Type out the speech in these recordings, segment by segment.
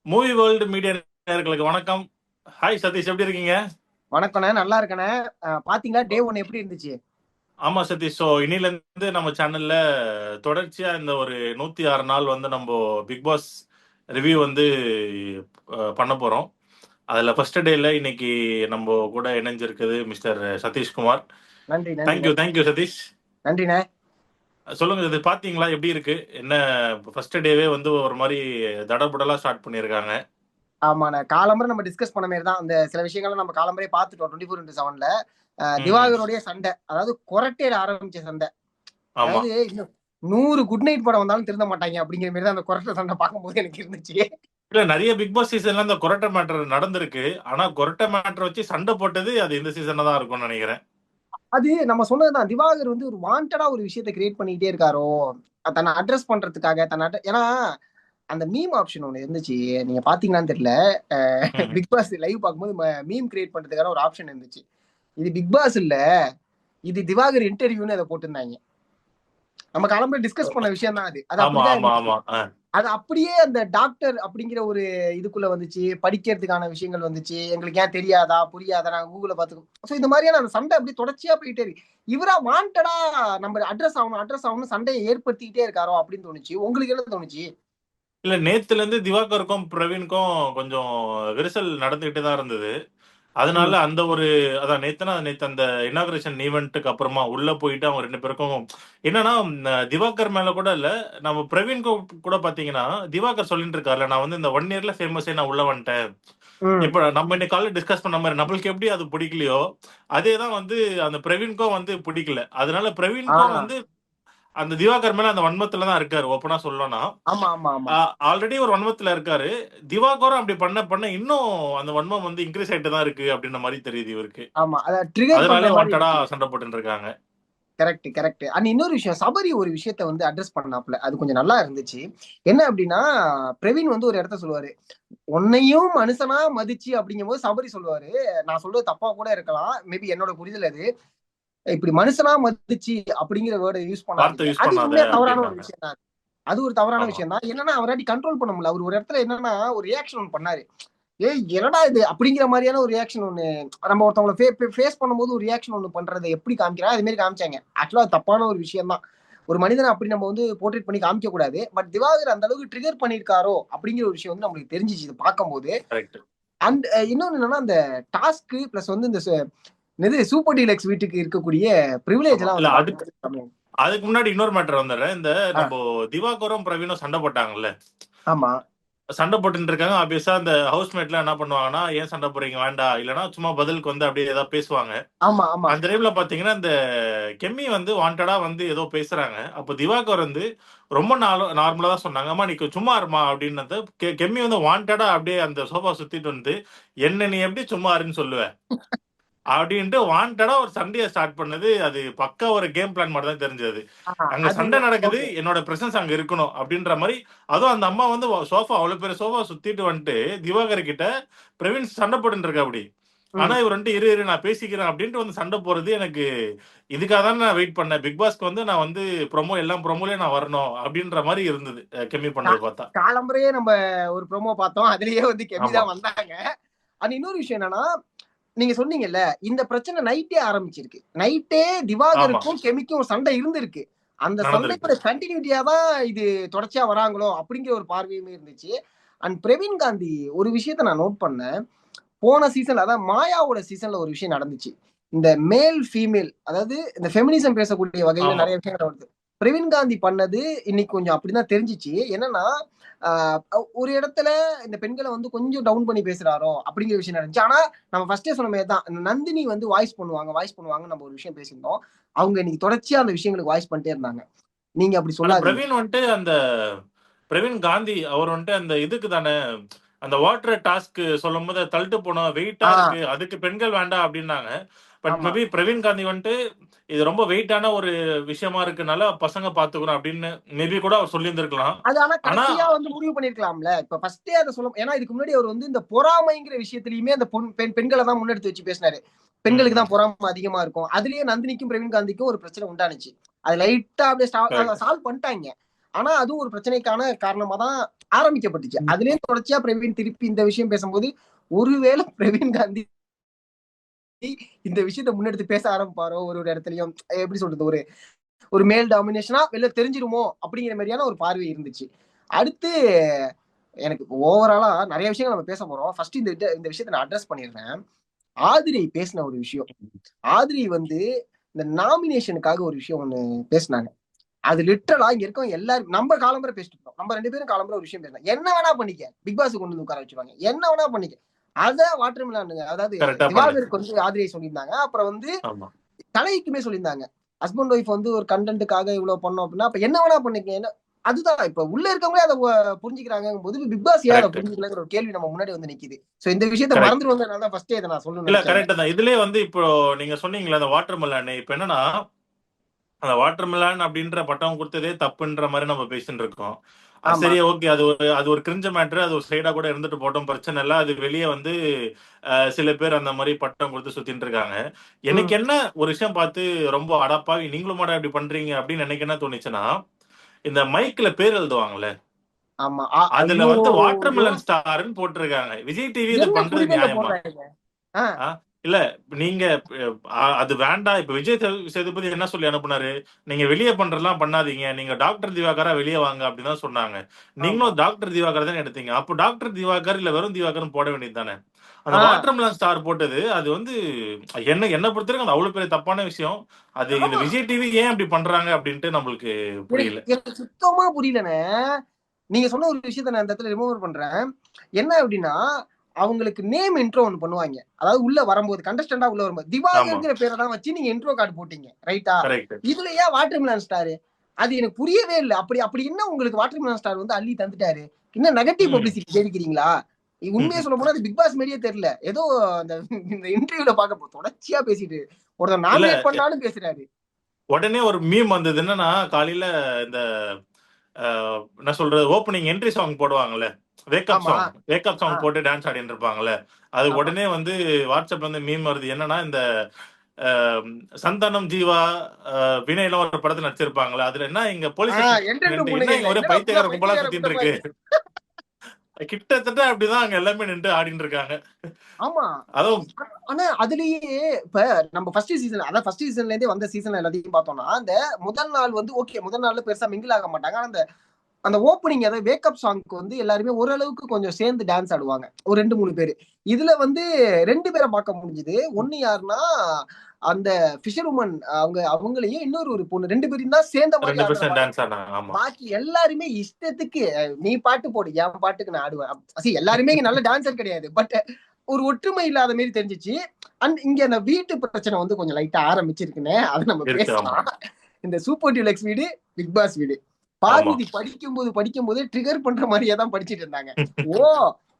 Movie world media நேயர்களுக்கு வணக்கம். Hi Satish, எப்படி இருக்கீங்க? வணக்கண்ணே, நல்லா இருக்கண்ணே. பாத்தீங்களா டே ஒன் எப்படி இருந்துச்சு? ஆமா சதீஷ். ஸோ இன்னில இருந்து நம்ம சேனல்ல தொடர்ச்சியா இந்த ஒரு 106 நாள் வந்து நம்ம பிக் பாஸ் ரிவ்யூ வந்து பண்ண போறோம். அதுல ஃபர்ஸ்ட் டேல இன்னைக்கு நம்ம கூட இணைஞ்சிருக்குது மிஸ்டர் சதீஷ்குமார். நன்றி நன்றிண்ணே. Thank you thank you Satish. நன்றிண்ணே. சொல்லுங்க, இது பாத்தீங்களா, எப்படி இருக்கு? என்ன ஃபர்ஸ்ட் டேவே வந்து ஒரு மாதிரி தடபுடலா ஸ்டார்ட் பண்ணியிருக்காங்க. ஆமாண்ணே, காலம்பரை நம்ம டிஸ்கஸ் பண்ண மாதிரி தான் அந்த சில விஷயங்களை நம்ம காலம்பரே பார்த்துட்டோம் 24x7ல. ம். திவாகருடைய சண்டை, அதாவது கொரட்டையில ஆரம்பிச்ச சண்டை. ஆமா. அதாவது இன்னும் 100 குட் நைட் படம் வந்தாலும் திருந்த மாட்டாங்க அப்படிங்கிற மாதிரி தான் அந்த கொரட்டை சண்டை பார்க்கும்போது எனக்கு இருந்துச்சு. இல்ல, நிறைய பிக் பாஸ் சீசன்ல இந்த கொரட்டை மேட்டர் நடந்திருக்கு. ஆனா கொரட்டை மேட்டர் வச்சு சண்டை போட்டது அது இந்த சீசன்ல தான் இருக்கும்னு நினைக்கிறேன். அது நம்ம சொன்னதுதான், திவாகர் வந்து ஒரு வாண்டடா ஒரு விஷயத்தை கிரியேட் பண்ணிக்கிட்டே இருக்காரோ, தன்னை அட்ரஸ் பண்றதுக்காக ஏன்னா அந்த மீம் ஆப்ஷன் ஒண்ணு இருந்துச்சு. நீங்க பாத்தீங்களான்னு தெரியல. ம். பிக் பாஸ் லைவ் பார்க்கும்போது மீம் கிரியேட் பண்றதுக்கான ஒரு ஆப்ஷன் இருந்துச்சு. இது பிக் பாஸ் இல்ல, இது திவாகர் இன்டர்வியூன்னு அதை போட்டிருந்தாங்க. நம்ம கிளம்ப டிஸ்கஸ் பண்ண விஷயம் தான் அது. அது ஆமா அப்படிதான் ஆமா இருந்துச்சு. ஆமா. அது அப்படியே அந்த டாக்டர் அப்படிங்கிற ஒரு இதுக்குள்ள வந்துச்சு. படிக்கிறதுக்கான விஷயங்கள் வந்துச்சு. எங்களுக்கு ஏன் தெரியாதா, புரியாதா, நாங்க கூகுள பாத்துக்கோ. சோ இந்த மாதிரியான அந்த சண்டை அப்படி தொடர்ச்சியா போயிட்டே இருக்கு. இவரா வாண்டடா நம்ம அட்ரஸ் ஆகணும் சண்டையை ஏற்படுத்திக்கிட்டே இருக்காரோ அப்படின்னு தோணுச்சு. உங்களுக்கு என்ன தோணுச்சு? இல்ல, நேத்துல இருந்து திவாகருக்கும் பிரவீனுக்கும் கொஞ்சம் விரிசல் நடந்துகிட்டே தான் இருந்தது. அதனால ம். அந்த ஒரு அதான் நேத்து அந்த இனாகரேஷன் ஈவென்ட்டுக்கு அப்புறமா உள்ள போயிட்டு அவங்க ரெண்டு பேருக்கும் என்னன்னா, திவாகர் மேல கூட இல்ல, நம்ம பிரவீன்க்கும் கூட பாத்தீங்கன்னா, திவாகர் சொல்லிட்டு இருக்காருல்ல, நான் வந்து இந்த 1 இயர்ல ஃபேமஸே நான் உள்ள வந்துட்டேன். ம். இப்ப நம்ம இன்னைக்கு காலையில டிஸ்கஸ் பண்ண மாதிரி நம்மளுக்கு எப்படி அது பிடிக்கலையோ, அதேதான் வந்து அந்த பிரவீன்க்கும் வந்து பிடிக்கல. அதனால ஆ. பிரவீன்க்கும் வந்து அந்த திவாகர் மேல அந்த வன்மத்துல தான் இருக்காரு. ஓப்பனா சொல்லணும்னா, ஆமா ஆமா ஆமா ஆல்ரெடி ஒரு வன்மத்துல இருக்காரு. திவாகரும் அப்படி பண்ண பண்ண இன்னும் அந்த வன்மம் வந்து இன்கிரீஸ் ஆயிட்டு தான் இருக்கு அப்படின்ற மாதிரி தெரியுது இவருக்கு. ஆமா. அத ட்ரிகர் பண்ற அதனாலே மாதிரி வாண்டடா இருக்கு. சண்டை போட்டுட்டு இருக்காங்க. Correct correct. அண்ட் இன்னொரு விஷயம், சபரி ஒரு விஷயத்த வந்து அட்ரஸ் பண்ணாப்ல, அது கொஞ்சம் நல்லா இருந்துச்சு. என்ன அப்படின்னா, பிரவீன் வந்து ஒரு இடத்த சொல்லுவாரு, உன்னையும் மனுஷனா மதிச்சு அப்படிங்கும் போது சபரி சொல்லுவாரு, நான் சொல்றது தப்பா கூட இருக்கலாம், மேபி என்னோட புரிதல் அது, இப்படி மனுஷனா மதிச்சு அப்படிங்கிற வேர்டை யூஸ் வார்த்தை பண்ணாதீங்க, யூஸ் அது பண்ணாத உண்மையா தவறான ஒரு அப்படின்னாங்க. விஷயம் தான். அது ஒரு தவறான ஆமா. விஷயம் தான். என்னன்னா அவராட்டி கண்ட்ரோல் பண்ண முடியல. அவர் ஒரு இடத்துல என்னன்னா ஒரு ரியாக்ஷன் ஒன்று பண்ணாரு. ஏய் என்னடா இது அப்படிங்கிற மாதிரியான ஒரு ரியாக்ஷன் ஒண்ணு. நம்ம ஒருத்தவங்களை ஃபேஸ் பண்ணும்போது ஒரு ரியாக்ஷன் ஒண்ணு பண்றதை எப்படி காமிக்கிறா அது மாதிரி காமிச்சாங்க. ஆக்சுவலா அது தப்பான ஒரு விஷயம் தான். ஒரு மனிதனை அப்படி நம்ம வந்து போர்ட்ரேட் பண்ணி காமிக்க கூடாது. பட் திவாகர் அந்த அளவுக்கு ட்ரிகர் பண்ணிருக்காரோ அப்படிங்கிற ஒரு விஷயம் வந்து நம்மளுக்கு தெரிஞ்சிச்சு இது பார்க்கும்போது. கரெக்ட். அண்ட் இன்னொன்னு என்னன்னா, அந்த டாஸ்க் பிளஸ் வந்து இந்த சூப்பர் டீலக்ஸ் வீட்டுக்கு இருக்கக்கூடிய பிரிவிலேஜ் ஆமா. எல்லாம் இல்ல, வந்து அதுக்கு பார்க்க. அதுக்கு முன்னாடி இன்னொரு மேட்டர் வந்துடுறேன். இந்த ஆ, நம்ம திவாகரும் பிரவீனும் சண்டை போட்டாங்கல்ல, ஆமா சண்டை போட்டுட்டு இருக்காங்க. ஆப்வியஸா அந்த ஹவுஸ்மேட்லாம் என்ன பண்ணுவாங்கன்னா, ஏன் சண்டை போடுறீங்க, வேண்டாம், இல்லைன்னா சும்மா பதிலுக்கு வந்து அப்படியே ஏதாவது பேசுவாங்க. ஆமா ஆமா அந்த டைம்ல பாத்தீங்கன்னா, இந்த கெம்மி வந்து வாண்டடா வந்து ஏதோ பேசுறாங்க. அப்போ திவாகர் வந்து ரொம்ப நார்மலா தான் சொன்னாங்க, அம்மா நீ சும்மா இருமா அப்படின்னது. கெம்மி வந்து வாண்டடா அப்படியே அந்த சோஃபா சுத்திட்டு வந்து, என்ன நீ எப்படி சும்மா இருன்னு சொல்லுவ அப்படின்ட்டு வாண்டடா ஒரு சண்டையை ஸ்டார்ட் பண்ணது. அது பக்கா ஒரு கேம் பிளான் மாதிரி தான் தெரிஞ்சது. அங்க அது சண்டை நடக்குது, ஓகே. என்னோட பிரசன்ஸ் அங்க இருக்கணும் அப்படின்ற மாதிரி. அதுவும் அந்த அம்மா வந்து சோஃபா, அவ்வளவு பெரிய சோஃபா சுத்திட்டு வந்துட்டு திவாகர் கிட்ட பிரவீன் சண்டை போட்டு இருக்கா அப்படி. ஆனா ம். இவர் வந்துட்டு இரு இரு நான் பேசிக்கிறேன் அப்படின்ட்டு வந்து சண்டை போறது எனக்கு இதுக்காக தான் நான் வெயிட் பண்ணேன். பிக் பாஸ்க்கு வந்து நான் வந்து எல்லாம் ப்ரோமோலயே நான் வரணும் அப்படின்ற மாதிரி இருந்தது. கெம்மி பண்றது பார்த்தா. காலம்பரையே நம்ம ஒரு ப்ரோமோ பார்த்தோம். அதுலயே வந்து கெமி ஆமா. தான் வந்தாங்க. அது இன்னொரு விஷயம் என்னன்னா, நீங்க சொன்னீங்கல்ல, இந்த பிரச்சனை நைட்டே ஆரம்பிச்சிருக்கு. நைட்டே ஆமா. திவாகருக்கும் கெமிக்கும் ஒரு சண்டை இருந்திருக்கு. அந்த நடந்திருக்கு. சண்டையோட கன்டினியூட்டியா தான் இது தொடர்ச்சியா வராங்களோ அப்படிங்கிற ஒரு பார்வையுமே இருந்துச்சு. அண்ட் பிரவீன் காந்தி ஒரு விஷயத்த நான் நோட் பண்ணேன். போன சீசன்ல, அதான் மாயாவோட சீசன்ல ஒரு விஷயம் நடந்துச்சு. இந்த மேல் ஃபீமேல், அதாவது இந்த ஃபெமினிசம் பேசக்கூடிய வகையில ஆமா. நிறைய விஷயங்கள் வருது. பிரவீன் காந்தி பண்ணது இன்னைக்கு கொஞ்சம் அப்படிதான் தெரிஞ்சிச்சு. என்னன்னா, ஒரு இடத்துல இந்த பெண்களை வந்து கொஞ்சம் டவுன் பண்ணி பேசுறாரோ அப்படிங்கிற விஷயம் நடந்துச்சு. ஆனா நம்ம ஃபர்ஸ்டே சொன்ன மாதிரி தான், நந்தினி வந்து வாய்ஸ் பண்ணுவாங்க நம்ம ஒரு விஷயம் பேசியிருந்தோம். அவங்க இன்னைக்கு தொடர்ச்சியா அந்த விஷயங்களுக்கு வாய்ஸ் பண்ணிட்டே இருந்தாங்க. நீங்க அப்படி ஆனா சொல்லாதீங்க. பிரவீன் வந்துட்டு அந்த பிரவீன் காந்தி அவர் வந்துட்டு அந்த இதுக்கு தானே, அந்த வாட்டர் டாஸ்க் சொல்லும் போது தள்ளிட்டு போனோம், வெயிட்டா ஆஹ் இருக்கு, அதுக்கு பெண்கள் வேண்டாம் அப்படின்னாங்க. பட் ஆமா. மேபி பிரவீன் காந்தி வந்துட்டு இது ரொம்ப வெயிட்டான ஒரு விஷயமா இருக்குனால பசங்க பாத்துக்கணும் அப்படின்னு மேபி கூட அவர் சொல்லியிருந்திருக்கலாம். அது ஆனா ஆனா கடைசியா வந்து முடிவு பண்ணிருக்கலாம்ல. இப்ப ஃபர்ஸ்டே அத சொல்ல, ஏன்னா இதுக்கு முன்னாடி அவர் வந்து இந்த பொறாமைங்கிற விஷயத்திலயுமே அந்த பெண்கள தான் முன்னெடுத்து வச்சு பேசினாரு. பெண்களுக்கு ம் தான் பொறாமை அதிகமா இருக்கும். அதுலயே நந்தினிக்கும் பிரவீன் காந்திக்கும் ஒரு பிரச்சனை உண்டானுச்சு. அது லைட்டா அப்படியே கரெக்ட். சால்வ் பண்ணிட்டாங்க. ஆனா அதுவும் ஒரு பிரச்சனைக்கான காரணமா தான் ஆரம்பிக்கப்பட்டுச்சு. அதுலயே தொடர்ச்சியா பிரவீன் திருப்பி இந்த விஷயம் பேசும்போது ஒருவேளை பிரவீன் காந்தி இந்த விஷயத்த முன்னெடுத்து பேச ஆரம்பிப்பாரோ ஒரு இடத்துலயும், எப்படி சொல்றது, ஒரு ஒரு மேல் டாமினேஷனா வெளில தெரிஞ்சிருமோ அப்படிங்கிற மாதிரியான ஒரு பார்வை இருந்துச்சு. அடுத்து எனக்கு ஓவராலா நிறைய விஷயங்கள் நம்ம பேச போறோம். ஃபர்ஸ்ட் இந்த விஷயத்தை நான் அட்ரஸ் பண்ணிடுறேன். ஆதிரை பேசின ஒரு விஷயம். ஆதிரை வந்து இந்த நாமினேஷனுக்காக ஒரு விஷயம் ஒண்ணு பேசினாங்க. அது லிட்டரலா இங்க இருக்கவங்க எல்லாரும் நம்ம காலம்பரை பேசிட்டு இருக்கோம். நம்ம 2 பேரும் காலம்பரை ஒரு விஷயம் பேசலாம். என்ன வேணா பண்ணிக்க. பிக் பாஸ் கொண்டு வந்து உட்கார வச்சிருவாங்க. என்ன வேணா பண்ணிக்க. அத வாட்டர் மிலானுங்க. அதாவது கரெக்டா பண்ணு. திவாகருக்கு வந்து ஆதிரை சொல்லியிருந்தாங்க. அப்புறம் வந்து ஆமா. கலைக்குமே சொல்லியிருந்தாங்க. ஹஸ்பண்ட் ஒய்ஃப் வந்து ஒரு கண்டென்ட்டுக்காக இவ்வளவு பண்ணோம் அப்படின்னா, அப்ப என்ன வேணா பண்ணிக்க. என்ன அதுதான் இப்ப உள்ள இருக்கவங்களே அதை புரிஞ்சுக்கிறாங்க போது பிக் பாஸ் ஏன் அதை கரெக்ட். புரிஞ்சுக்கலங்கிற ஒரு கேள்வி நம்ம முன்னாடி வந்து நிக்குது. சோ இந்த விஷயத்த கரெக்ட். மறந்துடுவதனால தான் ஃபர்ஸ்டே இதை நான் சொல்லணும்னு இல்ல நினைச்சேன். கரெக்ட் தான். இதுலயே வந்து இப்போ நீங்க சொன்னீங்களே அந்த வாட்டர் மெலன், இப்ப என்னன்னா அந்த வாட்டர் மெலன் அப்படின்ற பட்டம் கொடுத்ததே தப்புன்ற மாதிரி நம்ம பேசிட்டு இருக்கோம். ஆமா. சரி, ஓகே, அது ஒரு கிரிஞ்ச மேட்ரு, அது ஒரு சைடா கூட இருந்துட்டு போட்டோம், பிரச்சனை இல்ல. அது வெளியே வந்து சில பேர் அந்த மாதிரி பட்டம் கொடுத்து சுத்திட்டு இருக்காங்க. ம். எனக்கு என்ன ஒரு விஷயம் பார்த்து ரொம்ப அடப்பாவி நீங்களும் மாடா இப்படி பண்றீங்க அப்படின்னு எனக்கு என்ன தோணுச்சுன்னா, இந்த மைக்ல பேர் எழுதுவாங்கல்ல, ஆமா. அதுல ஐயோ! வந்து வாட்டர் மெலன் ஸ்டார்ன்னு போட்டிருக்காங்க. விஜய் டிவி இது என்ன பண்றது புரிதல்ல நியாயமா? போடுறாங்க? ஆ, ஆ, இல்ல, நீங்க அது வேண்டாம். இப்ப விஜய் சேதுபதி என்ன சொல்லி அனுப்புனாரு? நீங்க வெளிய பண்றதெல்லாம் பண்ணாதீங்க. நீங்க டாக்டர் திவாகரா வெளிய வாங்க அப்படின்னு தான் சொன்னாங்க. ஆமா. நீங்களும் டாக்டர் திவாகர் தானே எடுத்தீங்க. அப்போ டாக்டர் திவாகர் இல்ல வெறும் திவாகர்ன்னு போட வேண்டியது தானே. அந்த ஆ, வாட்டர்மெலன் ஸ்டார் போட்டது அது வந்து என்ன பொறுத்தவரைக்கும் அது அவ்வளவு பெரிய தப்பான விஷயம். அது இந்த ஆமா. விஜய் டிவி ஏன் அப்படி பண்றாங்க அப்படின்ட்டு நம்மளுக்கு எனக்கு புரியல. எனக்கு சுத்தமா புரியலண்ணே. நீங்க சொன்ன ஒரு விஷயத்த நான் இந்த இடத்துல ரிமூவ் பண்றேன். என்ன அப்படின்னா, அவங்களுக்கு நேம் இன்ட்ரோ ஒண்ணு பண்ணுவாங்க. அதாவது உள்ள வரும்போது கண்டஸ்டன்டா உள்ள வரும்போது, ஆமா. திவாகர்ங்கிற பேரை தான் வச்சு நீங்க இன்ட்ரோ கார்டு போட்டீங்க. ரைட்டா? கரெக்ட். இதுல ஏன் வாட்டர் மிலன் ஸ்டார்? அது எனக்கு புரியவே இல்ல. அப்படி அப்படி என்ன உங்களுக்கு வாட்டர் மிலன் ஸ்டார் வந்து அள்ளி தந்துட்டாரு? என்ன நெகட்டிவ் ம். பப்ளிசிட்டி தேடிக்கிறீங்களா? உண்மையா சொல்ல போனா அது பிக் பாஸ் மாரியே தெரியல. ஏதோ அந்த இந்த இன்டர்வியூல பார்க்க தொடர்ச்சியா பேசிட்டு ஒருத்தர் இல்ல, நாமினேட் பண்ணாலும் பேசுறாரு. உடனே ஒரு மீம் வந்தது. என்னன்னா காலையில இந்த என்ன சொல்றது, ஓப்பனிங் என்ட்ரி சாங் போடுவாங்கல்ல, ஆமா. வேக் அப் ஆ, சாங் போட்டு டான்ஸ் ஆடிட்டு இருப்பாங்கல்ல. அது ஆமா. உடனே வந்து வாட்ஸ்அப்ல வந்து மீம் வருது. என்னன்னா இந்த அஹ், சந்தானம், ஜீவா, வினய் எல்லாம் ஒரு படத்துல நடிச்சிருப்பாங்கல்ல. அதுல என்ன இங்க போலீஸ் ஸ்டேஷன் என்றென்றும் என்ன இங்க முன்னிலையில ஒரே என்னடா ஃபுல்லா பைத்தியக்கார கும்பலா பைத்தியக்கார சுத்திட்டு கூட்டமா இருக்கு. இருக்கு. கிட்டத்தட்ட அப்படிதான் அங்க எல்லாமே நின்று ஆடிட்டு இருக்காங்க. ஆமா. அதுவும் ஆனா அதுலயே இப்ப நம்ம ஃபர்ஸ்ட் சீசன், அதான் ஃபர்ஸ்ட் சீசன்ல இருந்தே வந்த சீசன் எல்லாத்தையும் பார்த்தோம்னா, அந்த முதல் நாள் வந்து ஓகே, முதல் நாள்ல பெருசா மிங்கிள் ஆக மாட்டாங்க. ஆனா அந்த அந்த ஓப்பனிங், அதாவது வேக்கப் சாங்க்கு வந்து எல்லாருமே ஓரளவுக்கு கொஞ்சம் சேர்ந்து டான்ஸ் ஆடுவாங்க. ஒரு 2, 3 பேரு. இதுல வந்து 2 பேர பார்க்க முடிஞ்சது. ஒண்ணு யாருன்னா, அந்த ஃபிஷர் உமன் அவங்களையும் இன்னொரு ஒரு பொண்ணு 2 பேரையும் தான் சேர்ந்த மாரி ரெண்டு ஆடுறத பேரும் பார்த்தேன். டான்ஸ் ஆடினாங்க. ஆமா. பாக்கி எல்லாருமே இஷ்டத்துக்கு நீ பாட்டு போடு, என் பாட்டுக்கு நான் ஆடுவேன். எல்லாருமே இங்க நல்ல டான்சர் கிடையாது. பட் ஒரு ஒற்றுமை இல்லாத மாரி தெரிஞ்சுச்சு. அண்ட் இங்க அந்த வீட்டு பிரச்சனை வந்து கொஞ்சம் லைட்டா ஆரம்பிச்சிருக்குன்னு அதை நம்ம இருக்கு. ஆமா. பேசலாம். இந்த சூப்பர் டியூலக்ஸ் வீடு, பிக் பாஸ் வீடு. ஆமா. பார்வதி படிக்கும்போது ட்ரிகர் பண்ற மாதிரியே தான் படிச்சிட்டு இருந்தாங்க. ஓ,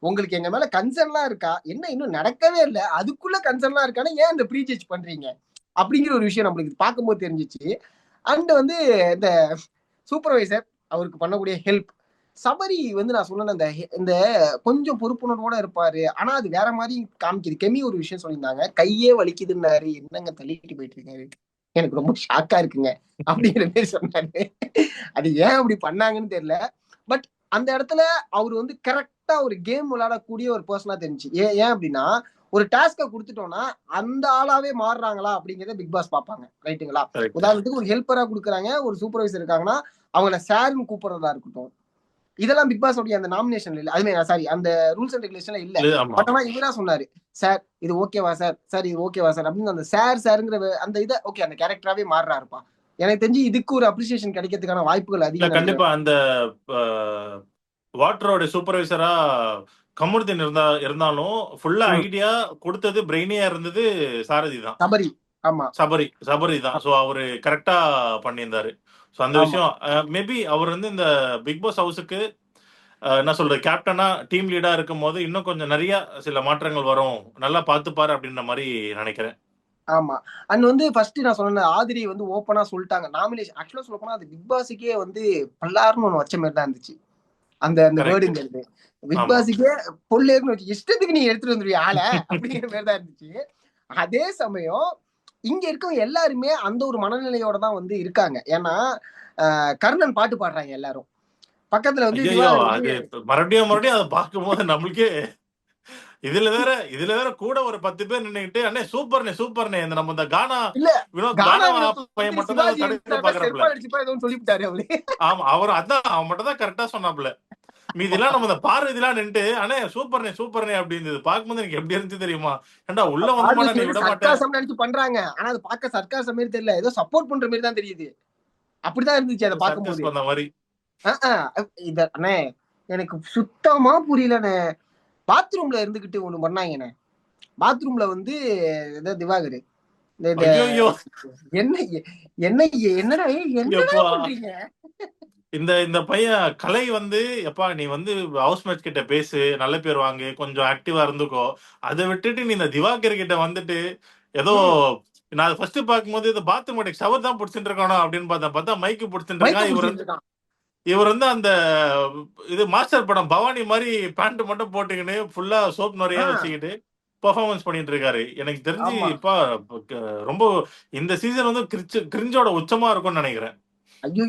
உங்களுக்கு எங்க மேல கன்சர்ன்லாம் இருக்கா? என்ன இன்னும் நடக்கவே இல்ல. அதுக்குள்ள கன்சர்ன்லாம் இருக்கானா ஏன் இந்த ப்ரீ ஜட்ஜ் பண்றீங்க? அப்படிங்கிற ஒரு விஷயம் நம்மளுக்கு பார்க்கும்போது தெரிஞ்சிச்சு. அண்ட் வந்து இந்த சூப்பர்வைசர் அவருக்கு பண்ணக்கூடிய ஹெல்ப், சபரி வந்து நான் சொன்ன இந்த இந்த கொஞ்சம் பொறுப்புணர்வோட இருப்பாரு. ஆனா அது வேற மாதிரி காமிக்குது. கெமி ஒரு விஷயம் சொல்லியிருந்தாங்க. கையே வலிக்குதுன்னாரு. என்னங்க தள்ளிட்டு போயிட்டு இருக்காரு. எனக்கு ரொம்ப ஷாக்கா இருக்குங்க அப்படிங்கிற மாதிரி சொன்னாரு. அது ஏன் அப்படி பண்ணாங்கன்னு தெரியல. பட் அந்த இடத்துல அவர் வந்து கரெக்டா ஒரு கேம் விளையாடக்கூடிய ஒரு பர்சனா தெரிஞ்சு. ஏன் அப்படின்னா, ஒரு டாஸ்க கொடுத்துட்டோம்னா அந்த ஆளாவே மாறுறாங்களா அப்படிங்கறத பிக் பாஸ் பார்ப்பாங்க. ரைட்டுங்களா? கரெக்ட். உதாரணத்துக்கு ஒரு ஹெல்ப்பரா கொடுக்குறாங்க, ஒரு சூப்பர்வைசர் இருக்காங்கன்னா அவங்கள சார்னு கூப்பிடுறதா இருக்கட்டும். இதெல்லாம் பிக் பாஸ் உடைய அந்த நாமினேஷன் இல்ல. அதுமே சாரி, அந்த ரூல்ஸ் அண்ட் ரெகுலேஷன்ல இல்ல. ஆமா. பட் ஆனா இவரா சொன்னாரு. சார் இது ஓகேவா சார்? சார் இது ஓகேவா சார்? அப்படின்னு அந்த சார்ங்கிற அந்த இதை ஓகே அந்த கேரக்டராவே மாறுறாருப்பா. எனக்கு தெரிஞ்சு இதுக்கு ஒரு அப்ரிசியேஷன் கிடைக்கிறதுக்கான வாய்ப்புகள் இல்ல, அதிகம் நினைக்கிறேன். கண்டிப்பா அந்த வாட்டரோட சூப்பர்வைசரா கமருதீன் இருந்தாலும் ஃபுல்லா ம். ஐடியா கொடுத்தது பிரெயினியா இருந்தது சாரதி தான். சபரி. ஆமா. சபரி தான். ஸோ அவரு கரெக்டா பண்ணியிருந்தாரு. ஸோ அந்த ஆமா. விஷயம் மேபி அவர் வந்து இந்த பிக் பாஸ் ஹவுஸுக்கு என்ன சொல்றது, கேப்டனா டீம் லீடா இருக்கும்போது இன்னும் கொஞ்சம் நிறைய சில மாற்றங்கள் வரும், நல்லா பார்த்துப்பாரு அப்படின்ற மாதிரி நினைக்கிறேன். ஆமா. அண்ட் வந்து ஃபர்ஸ்ட் நான் சொன்ன ஆதிரி வந்து ஓப்பனா சொல்லிட்டாங்க. நாமினேஷன் ஆக்சுவலா சொல்ல போனா அது பிக் பாஸுக்கே வந்து பல்லாருன்னு ஒண்ணு வச்ச மாதிரி தான் இருந்துச்சு. அந்த அந்த கரெக்ட். வேர்டுங்கிறது. பிக் ஆமா. பாஸுக்கே பொல்லேர்னு வச்சு இஷ்டத்துக்கு நீ எடுத்துட்டு வந்துருவிய ஆள அப்படிங்கிற மாதிரி தான் இருந்துச்சு. அதே சமயம் இங்க இருக்கவங்க எல்லாருமே அந்த ஒரு மனநிலையோட தான் வந்து இருக்காங்க. ஏன்னா கர்ணன் பாட்டு பாடுறாங்க எல்லாரும். பக்கத்துல வந்து ஐயோ, திவாகர் வந்து அது மறுபடியும் மறுபடியும் அதை பார்க்கும்போது நம்மளுக்கே இதுல வேற கூட ஒரு 10 பேர் நின்னுகிட்டு, அண்ணே சூப்பர்ண்ணே சூப்பர்ண்ணே, இந்த நம்ம இந்த கானா இல்ல வினோத் கானா கானா வினோத் பையன் வந்து மட்டும் தான் அதை சிவாஜி தடுத்து இருந்தாருன்னா பாக்குறாப்புல. செருப்பா அடிச்சுப்பா ஏதோ சொல்லிவிட்டாரு அவரு. ஆமா, அவன் மட்டும் தான் கரெக்டா சொன்னாப்புல. மீதிலாம் நம்ம இந்த பார்வதிலாம் நின்னுட்டு, அண்ணே சூப்பர்ண்ணே சூப்பர்ண்ணே அப்படின்னு பார்க்கும்போது எனக்கு எப்படி இருந்துச்சு தெரியுமா? ஏன்டா உள்ள வந்தோமாடா பார்வதி நீ வந்து விட மாட்டேன். சர்க்காசம் நினைச்சு பண்றாங்க. ஆனா அது பார்க்க சர்க்காசம் மாதிரி தெரியல. ஏதோ சப்போர்ட் பண்ற மாதிரி தான் தெரியுது. அப்படிதான் இருந்துச்சு அதை சர்க்கஸ் பார்க்கும்போது. பண்ண மாதிரி. அண்ணே எனக்கு சுத்தமா புரியலண்ணே. பாத்ரூம்ல இருந்துகிட்டு ஒண்ணு பண்ணாங்கண்ணே. பாத்ரூம்ல வந்து ஏதோ திவாகர் இந்த ஐயோ, என்ன என்ன என்னடா என்னடா எப்பா பண்றீங்க? இந்த இந்த பையன் கலை வந்து, எப்பா நீ வந்து ஹவுஸ்மேட்ஸ் கிட்ட பேசு, நல்ல பேர் வாங்கு, கொஞ்சம் ஆக்டிவா இருந்துக்கோ. அதை விட்டுட்டு நீ இந்த திவாகர் கிட்ட வந்துட்டு ஏதோ, ம் நான் ஃபர்ஸ்ட் பார்க்கும்போது இந்த பாத்ரூம் ஷவர் தான் பிடிச்சிட்டு இருக்கானோ அப்படின்னு பார்த்தா மைக்கு பிடிச்சிட்டு மைக்க இருக்கான். புடிச்சிட்டு இருக்கான். இவர் வந்து அந்த இது மாஸ்டர் படம் பவானி மாதிரி பேண்ட் மட்டும் போட்டுக்கின்னு ஃபுல்லா சோப் நிறைய ஆஹ் வச்சுக்கிட்டு பெர்ஃபார்மன்ஸ் பண்ணிட்டு இருக்காரு. எனக்கு தெரிஞ்சு ஆமா. இப்ப ரொம்ப இந்த சீசன் வந்து கிரிஞ்சோட உச்சமா இருக்கும்னு நினைக்கிறேன். ஐயோ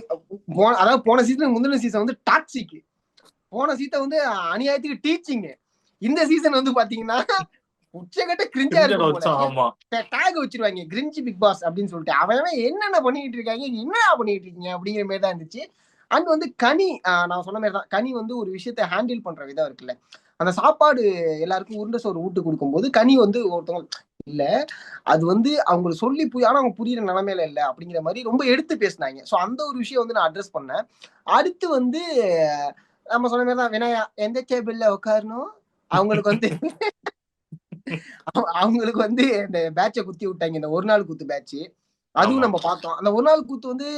அதாவது போன சீசன் முந்தின சீசன் வந்து டாக்ஸிக். போன சீசன் வந்து அநியாயத்துக்கு டீச்சிங். இந்த சீசன் வந்து பாத்தீங்கன்னா உச்சகட்ட கிரிஞ்சா கிரிஞ்சோட இருக்கும் போல. உச்சம், ஆமா. டேக் வச்சிருவாங்க கிரிஞ்சி பிக் பாஸ் அப்படின்னு சொல்லிட்டு. அவன் என்னென்ன பண்ணிட்டு இருக்காங்க, என்ன பண்ணிட்டு இருக்கீங்க அப்படிங்கிற மாதிரி தான் இருந்துச்சு. அண்ட் வந்து கனி, நான் சொன்ன மாதிரி தான் கனி வந்து ஒரு விஷயத்த ஹேண்டில் பண்ற விதம் இருக்குல்ல. அந்த சாப்பாடு எல்லாருக்கும் உருண்டை சோறு ஊட்டு கொடுக்கும்போது கனி வந்து ஒருத்தவங்க இல்ல அது வந்து அவங்களுக்கு சொல்லி ஆனா அவங்க புரியுற நிலைமையில இல்ல அப்படிங்கிற மாதிரி ரொம்ப எடுத்து பேசினாங்க. ஸோ அந்த ஒரு விஷயம் வந்து நான் அட்ரஸ் பண்ணேன். அடுத்து வந்து நம்ம சொன்ன மாதிரி தான் வினயா எந்த டேபிள்ல உட்காரணும், அவங்களுக்கு வந்து அவங்களுக்கு வந்து இந்த பேட்சை குத்தி விட்டாங்க, இந்த ஒரு நாள் கூத்து பேட்ச். அதுவும் ஆமா, நம்ம பார்த்தோம். அந்த ஒரு நாள் கூத்து வந்து